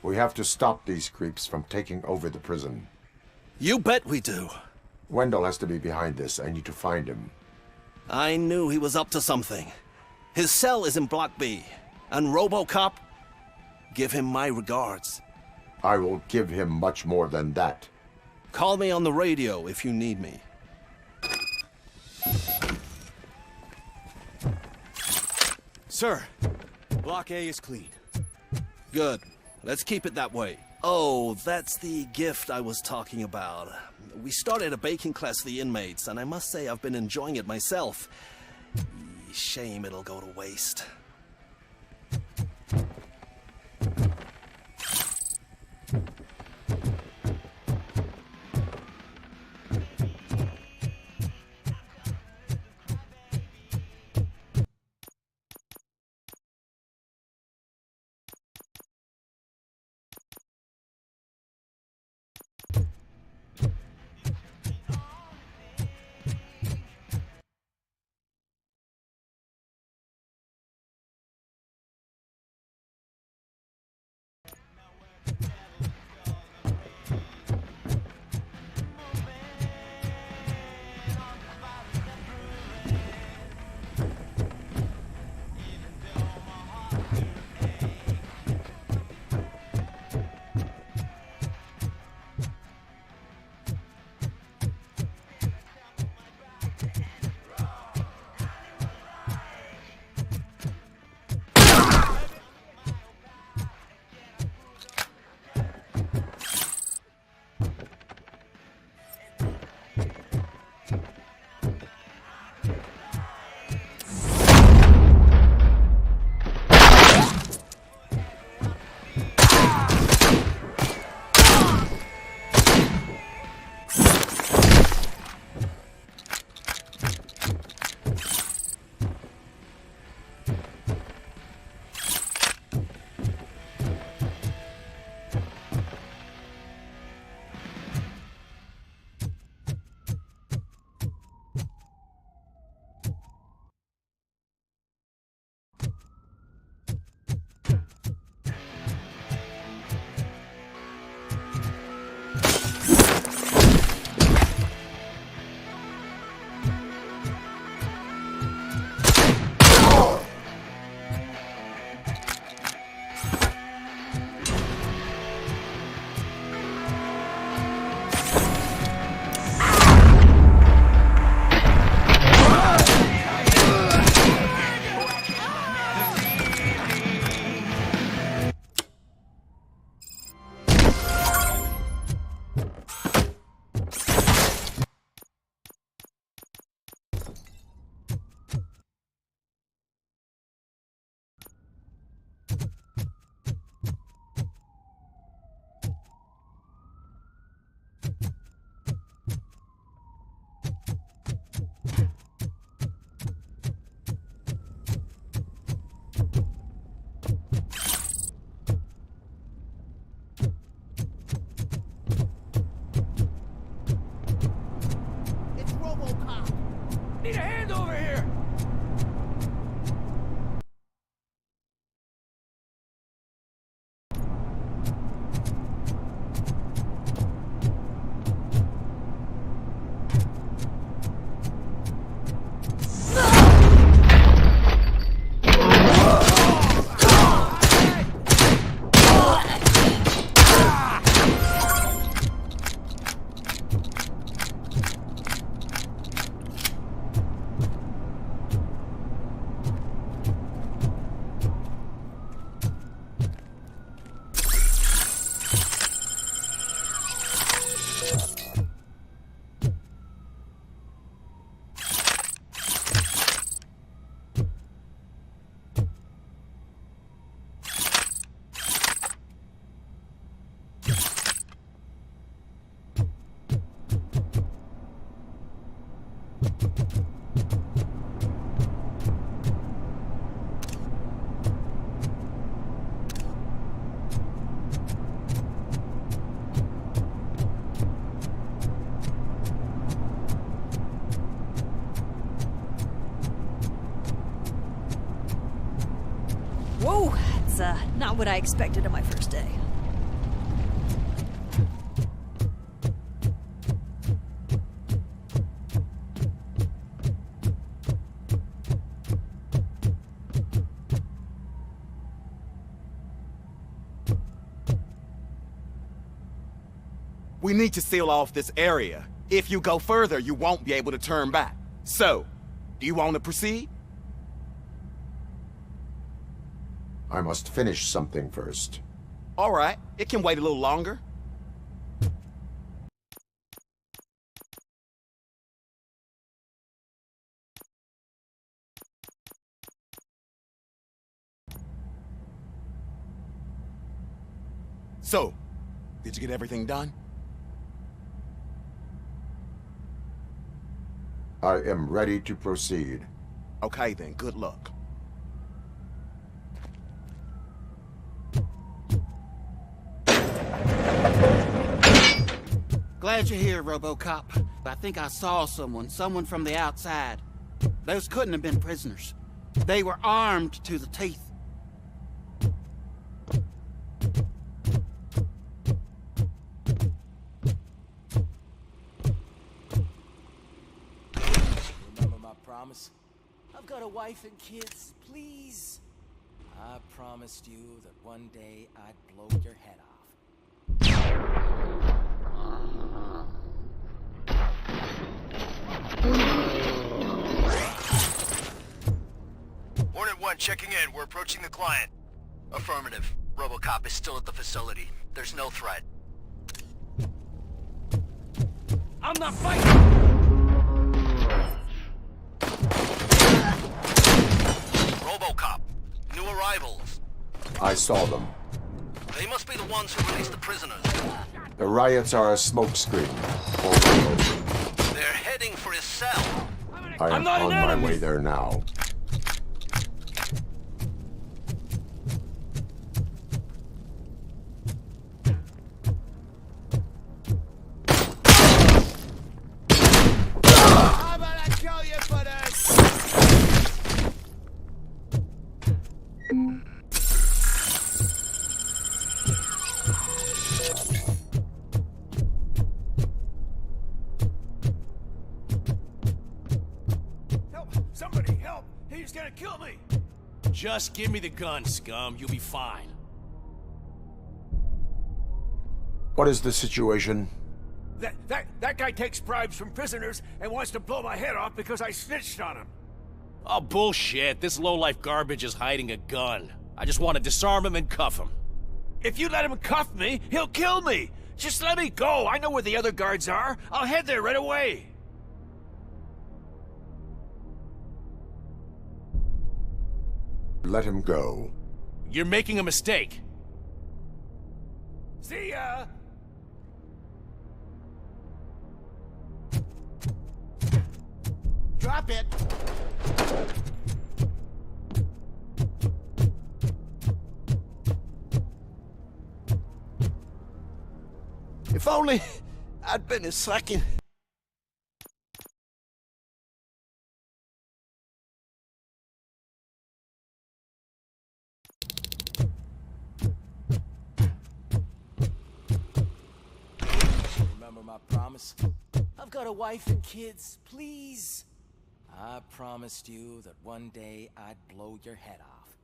We have to stop these creeps from taking over the prison. You bet we do. Wendell has to be behind this. I need to find him. I knew he was up to something. His cell is in Block B. And Robocop, give him my regards. I will give him much more than that. Call me on the radio if you need me. Sir, Block A is clean. Good. Let's keep it that way. Oh, that's the gift I was talking about. We started a baking class for the inmates, and I must say I've been enjoying it myself. Shame it'll go to waste. That's not what I expected on my first day. We need to seal off this area. If you go further, you won't be able to turn back. So, do you want to proceed? I must finish something first. All right, it can wait a little longer. So, did you get everything done? I am ready to proceed. Okay then, good luck. Glad you're here, Robocop. I think I saw someone from the outside. Those couldn't have been prisoners. They were armed to the teeth. Remember my promise? I've got a wife and kids, please. I promised you that one day I'd blow your head off. Hornet 1 checking in. We're approaching the client. Affirmative. Robocop is still at the facility. There's no threat. I'm not fighting! Robocop. New arrivals. I saw them. They must be the ones who released the prisoners. The riots are a smokescreen. They're heading for his cell. I am on my way there now. I'm gonna kill you for this! Help! Somebody help! He's gonna kill me! Just give me the gun, scum. You'll be fine. What is the situation? That guy takes bribes from prisoners and wants to blow my head off because I snitched on him. Oh, bullshit. This lowlife garbage is hiding a gun. I just want to disarm him and cuff him. If you let him cuff me, he'll kill me. Just let me go. I know where the other guards are. I'll head there right away. Let him go. You're making a mistake. See ya! Drop it! If only I'd been a second. Remember my promise? I've got a wife and kids, please. I promised you that one day I'd blow your head off.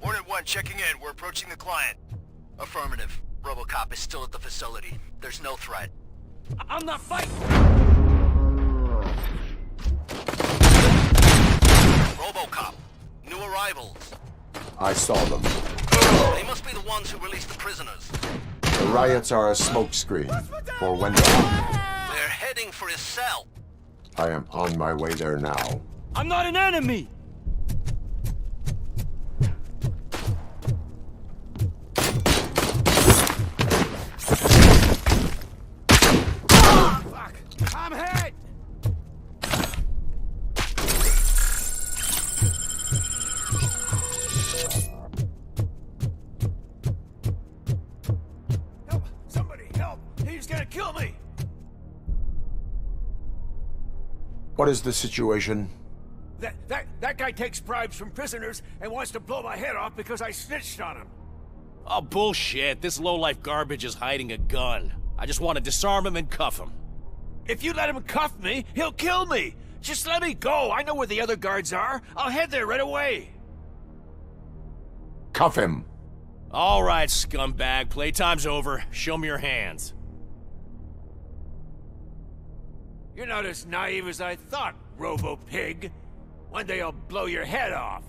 Hornet 1 checking in. We're approaching the client. Affirmative. Robocop is still at the facility. There's no threat. I'm not fighting! Robocop. New arrivals. I saw them. They must be the ones who released the prisoners. The riots are a smokescreen for when They're heading for his cell. I am on my way there now. I'm not an enemy! Fuck! I'm hit! Help! Somebody help! He's gonna kill me! What is the situation? That guy takes bribes from prisoners and wants to blow my head off because I snitched on him. Oh, bullshit. This lowlife garbage is hiding a gun. I just want to disarm him and cuff him. If you let him cuff me, he'll kill me. Just let me go. I know where the other guards are. I'll head there right away. Cuff him. All right, scumbag. Playtime's over. Show me your hands. You're not as naive as I thought, Robo-Pig. One day I'll blow your head off.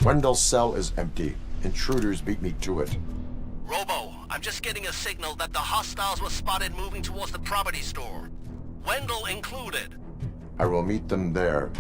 Wendell's cell is empty. Intruders beat me to it. Robo, I'm just getting a signal that the hostiles were spotted moving towards the property store. Wendell included. I will meet them there.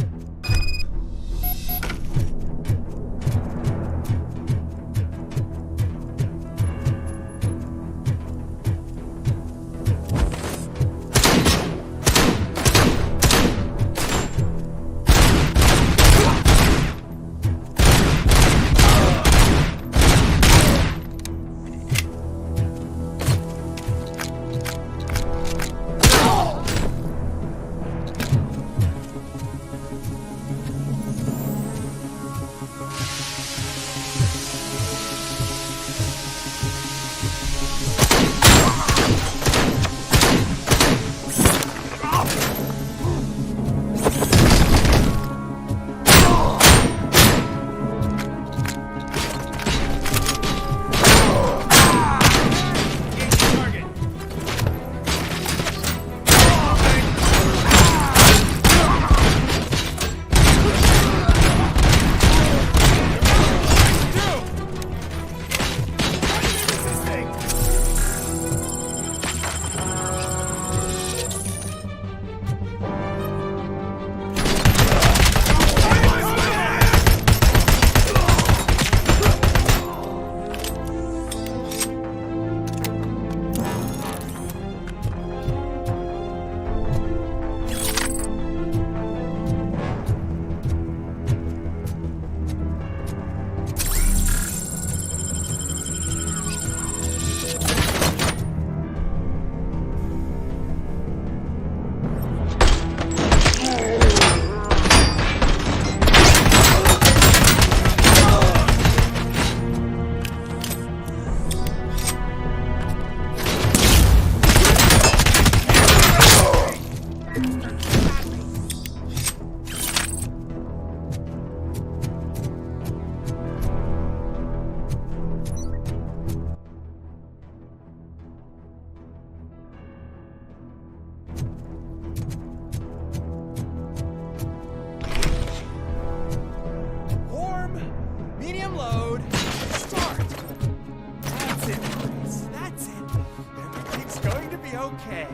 Okay.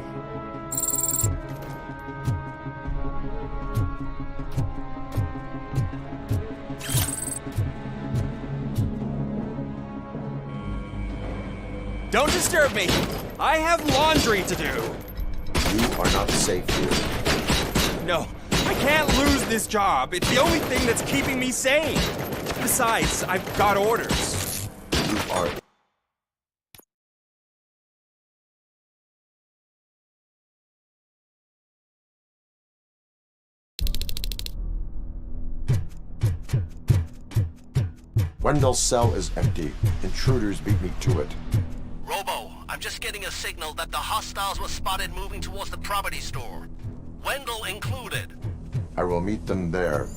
Don't disturb me! I have laundry to do! You are not safe here. No, I can't lose this job. It's the only thing that's keeping me sane. Besides, I've got orders. You are... Wendell's cell is empty. Intruders beat me to it. Robo, I'm just getting a signal that the hostiles were spotted moving towards the property store. Wendell included. I will meet them there.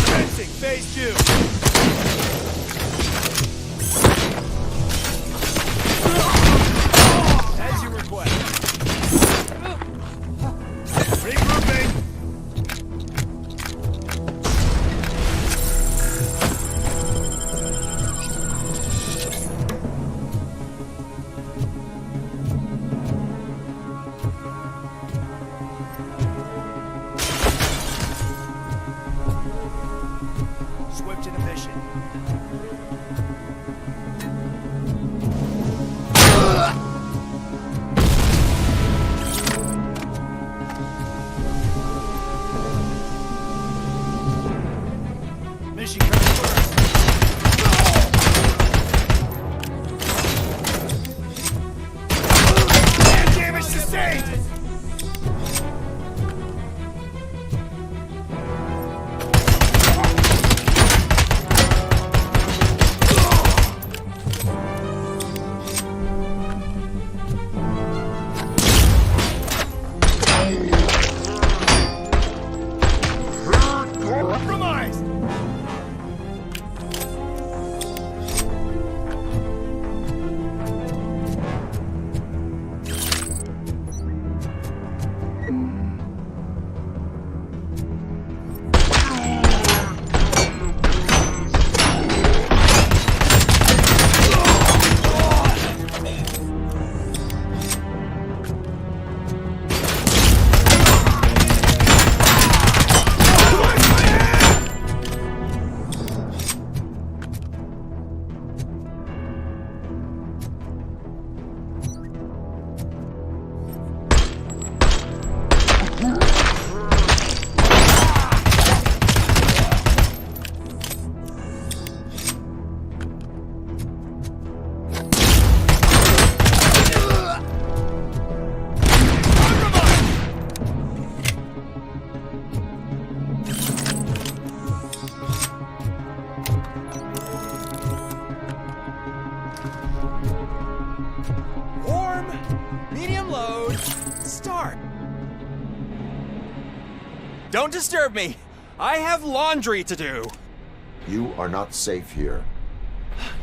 Fencing, phase 2. As you request. Regrouping. Swift inhibition. Mission comes first. And damage sustained! Compromised! Warm, medium load, start. Don't disturb me. I have laundry to do. You are not safe here.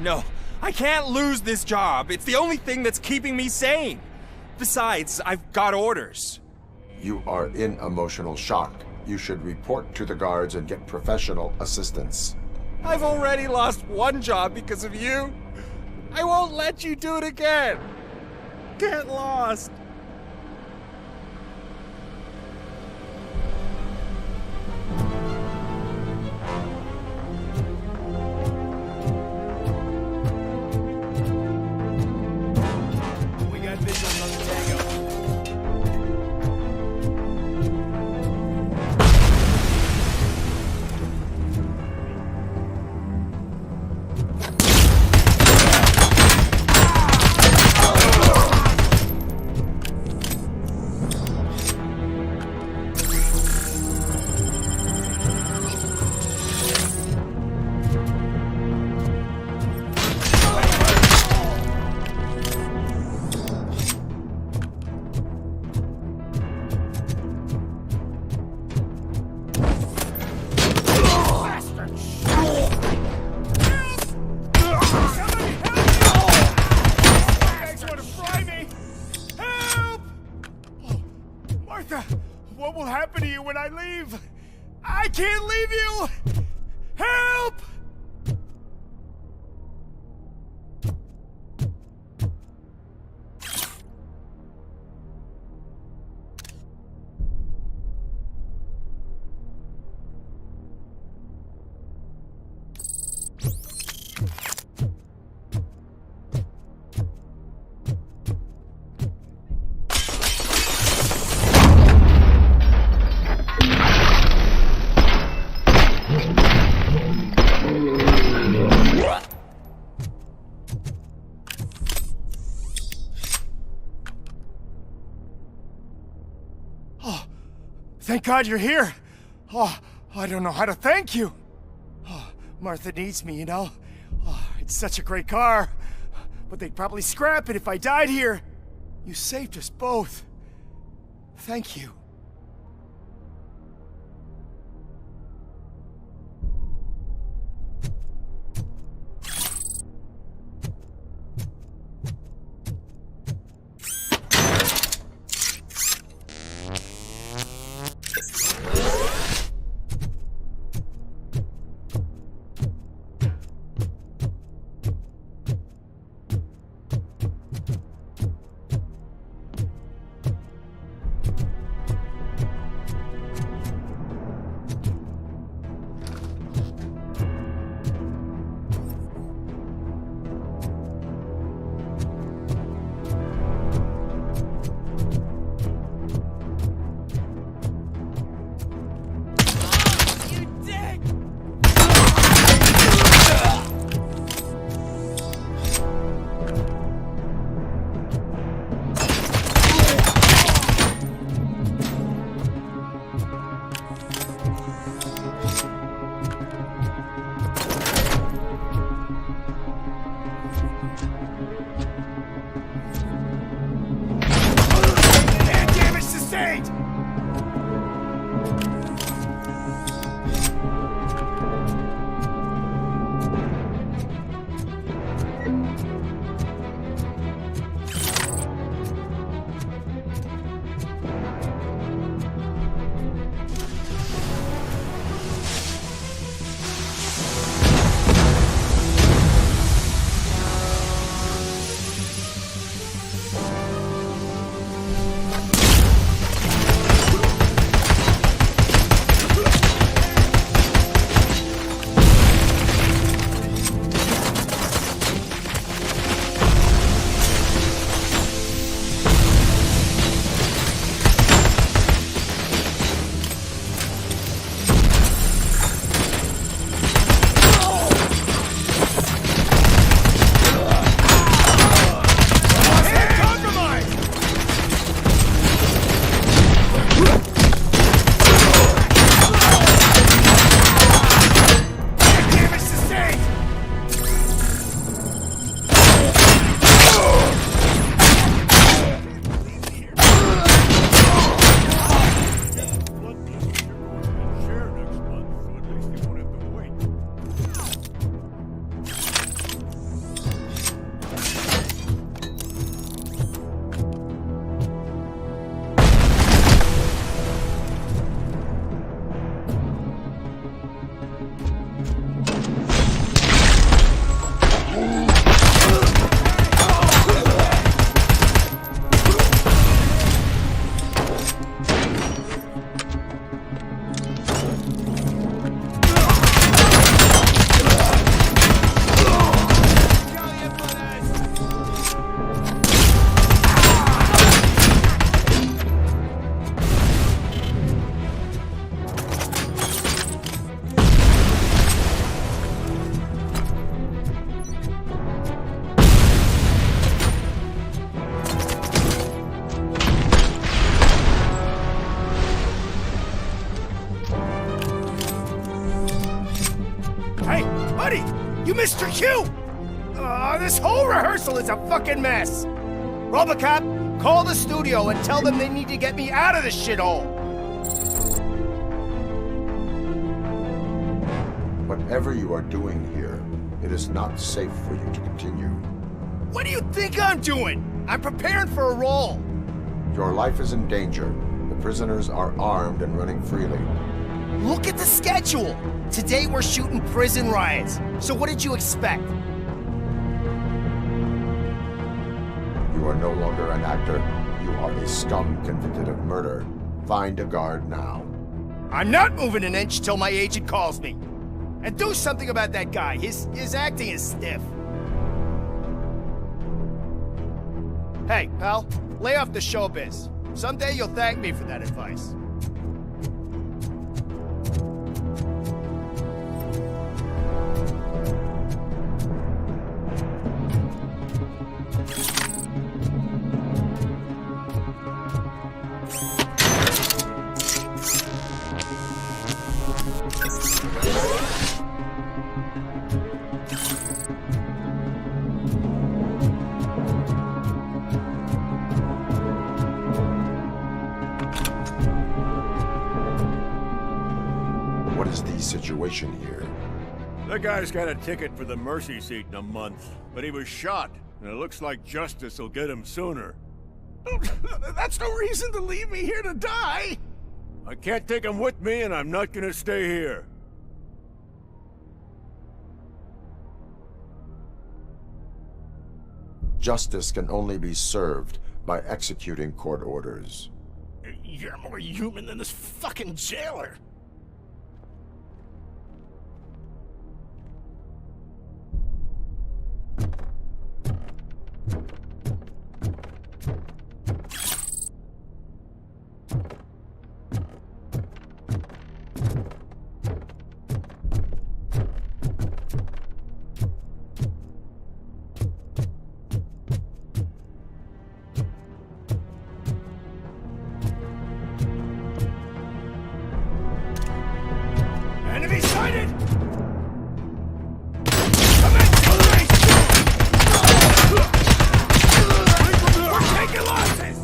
No, I can't lose this job. It's the only thing that's keeping me sane. Besides, I've got orders. You are in emotional shock. You should report to the guards and get professional assistance. I've already lost one job because of you. I won't let you do it again. Get lost. We got visuals on the tango. What will happen to you when I leave? I can't leave you! Help! Thank God you're here. Oh, I don't know how to thank you. Oh, Martha needs me, you know. Oh, it's such a great car. But they'd probably scrap it if I died here. You saved us both. Thank you. You Mr. Q! This whole rehearsal is a fucking mess! Robocop, call the studio and tell them they need to get me out of this shithole! Whatever you are doing here, it is not safe for you to continue. What do you think I'm doing? I'm preparing for a role. Your life is in danger. The prisoners are armed and running freely. Look at the schedule! Today we're shooting prison riots. So what did you expect? You are no longer an actor. You are a scum convicted of murder. Find a guard now. I'm not moving an inch till my agent calls me. And do something about that guy. His acting is stiff. Hey, pal, lay off the showbiz. Someday you'll thank me for that advice. What is the situation here? The guy's got a ticket for the mercy seat in a month, but he was shot, and it looks like justice will get him sooner. That's no reason to leave me here to die! I can't take him with me, and I'm not gonna stay here. Justice can only be served by executing court orders. You're more human than this fucking jailer! Enemy sighted! We're taking losses!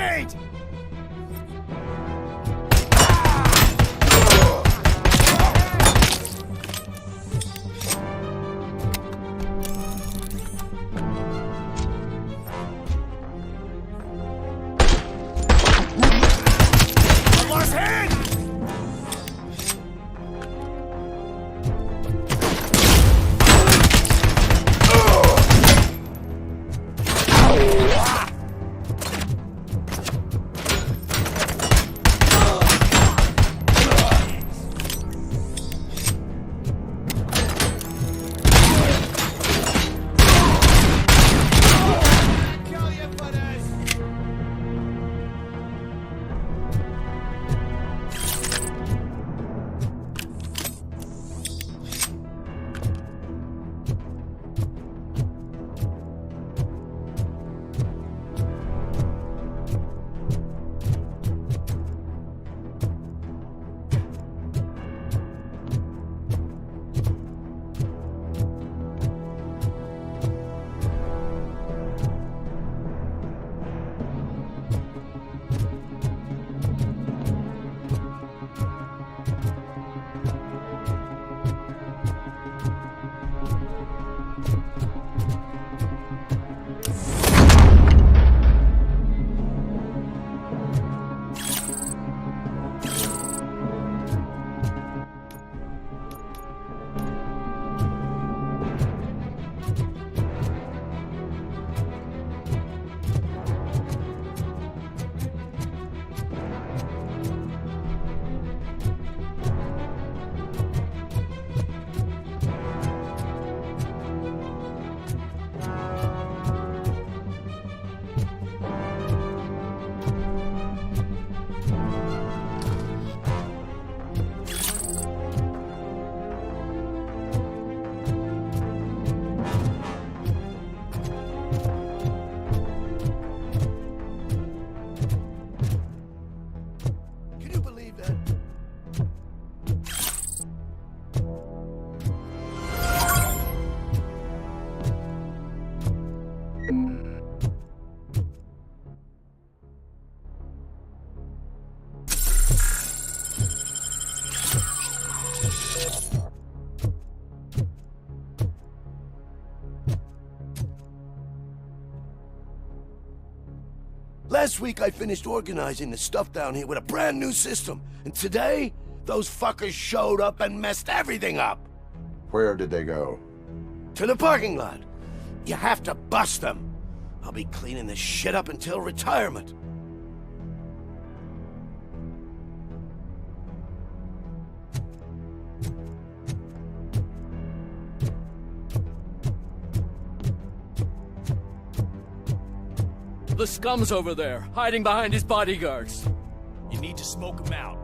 behind! Last week I finished organizing the stuff down here with a brand new system. And today, those fuckers showed up and messed everything up. Where did they go? To the parking lot. You have to bust them. I'll be cleaning this shit up until retirement. The scum's over there, hiding behind his bodyguards. You need to smoke him out.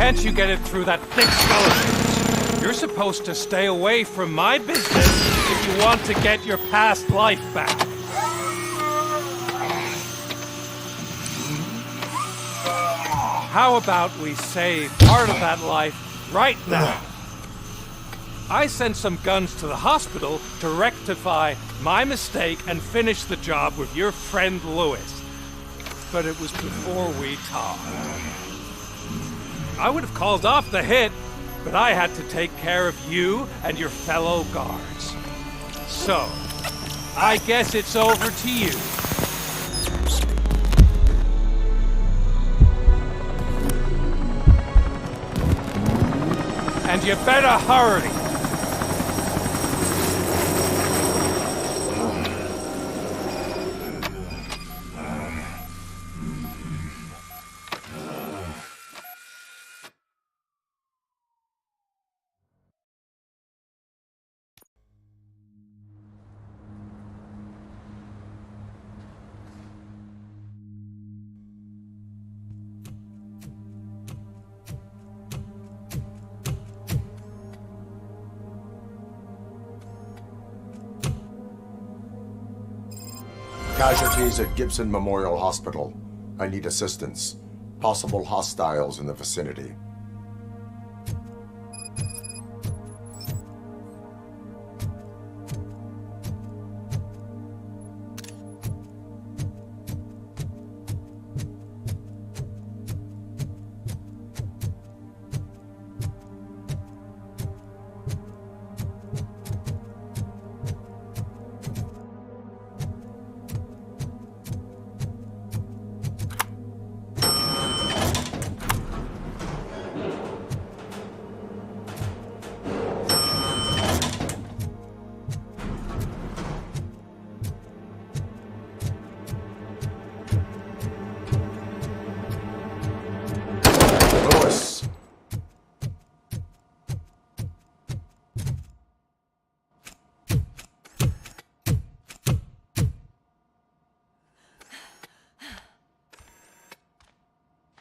can't you get it through that thick skull of yours? You're supposed to stay away from my business if you want to get your past life back. How about we save part of that life right now? I sent some guns to the hospital to rectify my mistake and finish the job with your friend Lewis. But it was before we talked. I would have called off the hit, but I had to take care of you and your fellow guards. So, I guess it's over to you. And you better hurry. Casualties at Gibson Memorial Hospital. I need assistance. Possible hostiles in the vicinity.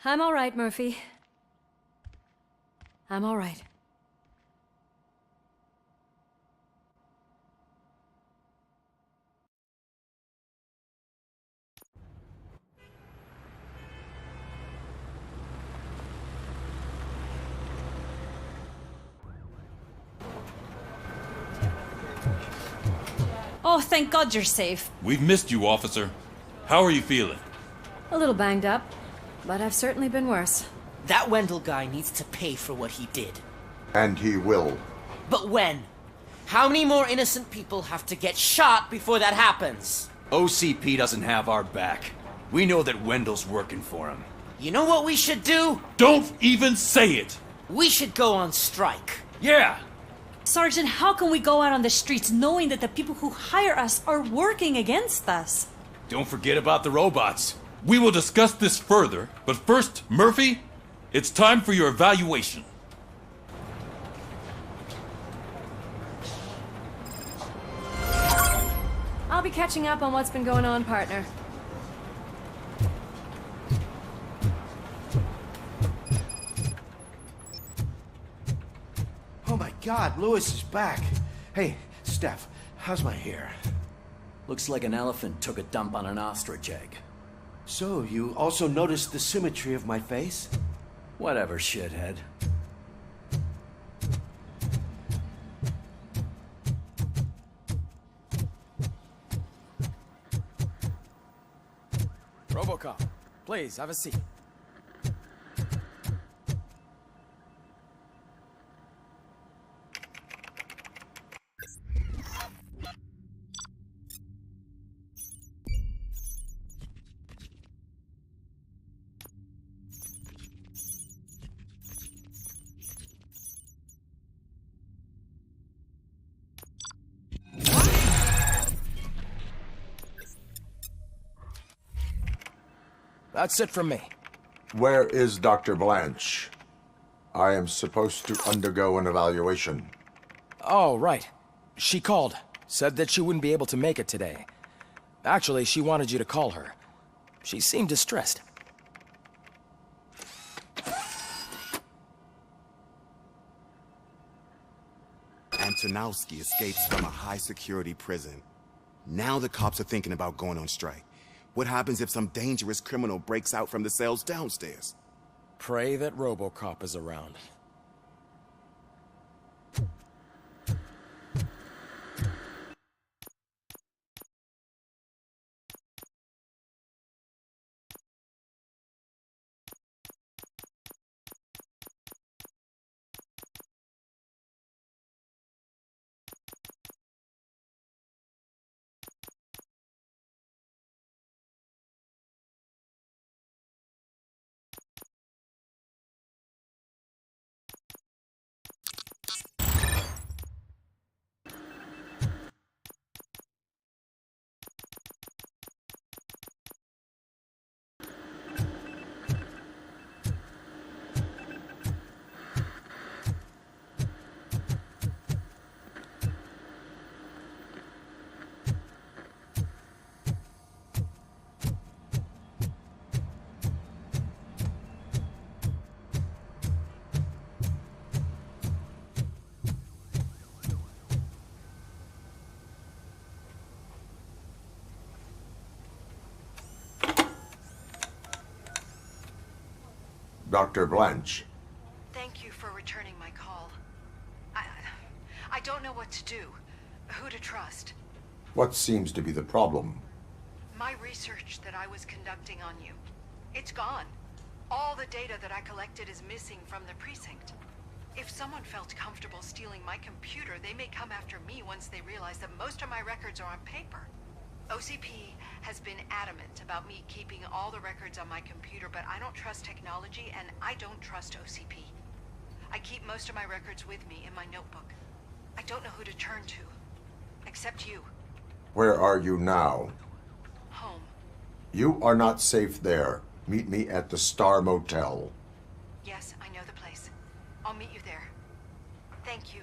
I'm all right, Murphy. I'm all right. Oh, thank God you're safe. We've missed you, officer. How are you feeling? A little banged up, but I've certainly been worse. That Wendell guy needs to pay for what he did. And he will. But when? How many more innocent people have to get shot before that happens? OCP doesn't have our back. We know that Wendell's working for him. You know what we should do? Don't even say it! We should go on strike. Yeah! Sergeant, how can we go out on the streets knowing that the people who hire us are working against us? Don't forget about the robots. We will discuss this further, but first, Murphy, it's time for your evaluation. I'll be catching up on what's been going on, partner. Oh my God, Lewis is back. Hey, Steph, how's my hair? Looks like an elephant took a dump on an ostrich egg. So, you also noticed the symmetry of my face? Whatever, shithead. Robocop, please, have a seat. That's it from me. Where is Dr. Blanche? I am supposed to undergo an evaluation. Oh, right. She called. Said that she wouldn't be able to make it today. Actually, she wanted you to call her. She seemed distressed. Tarnowski escapes from a high-security prison. Now the cops are thinking about going on strike. What happens if some dangerous criminal breaks out from the cells downstairs? Pray that Robocop is around. Dr. Blanche. Thank you for returning my call. I don't know what to do. Who to trust. What seems to be the problem? My research that I was conducting on you. It's gone. All the data that I collected is missing from the precinct. If someone felt comfortable stealing my computer, they may come after me once they realize that most of my records are on paper. OCP has been adamant about me keeping all the records on my computer, but I don't trust technology and I don't trust OCP. I keep most of my records with me in my notebook. I don't know who to turn to, except you. Where are you now? Home. You are not safe there. Meet me at the Star Motel. Yes, I know the place. I'll meet you there. Thank you.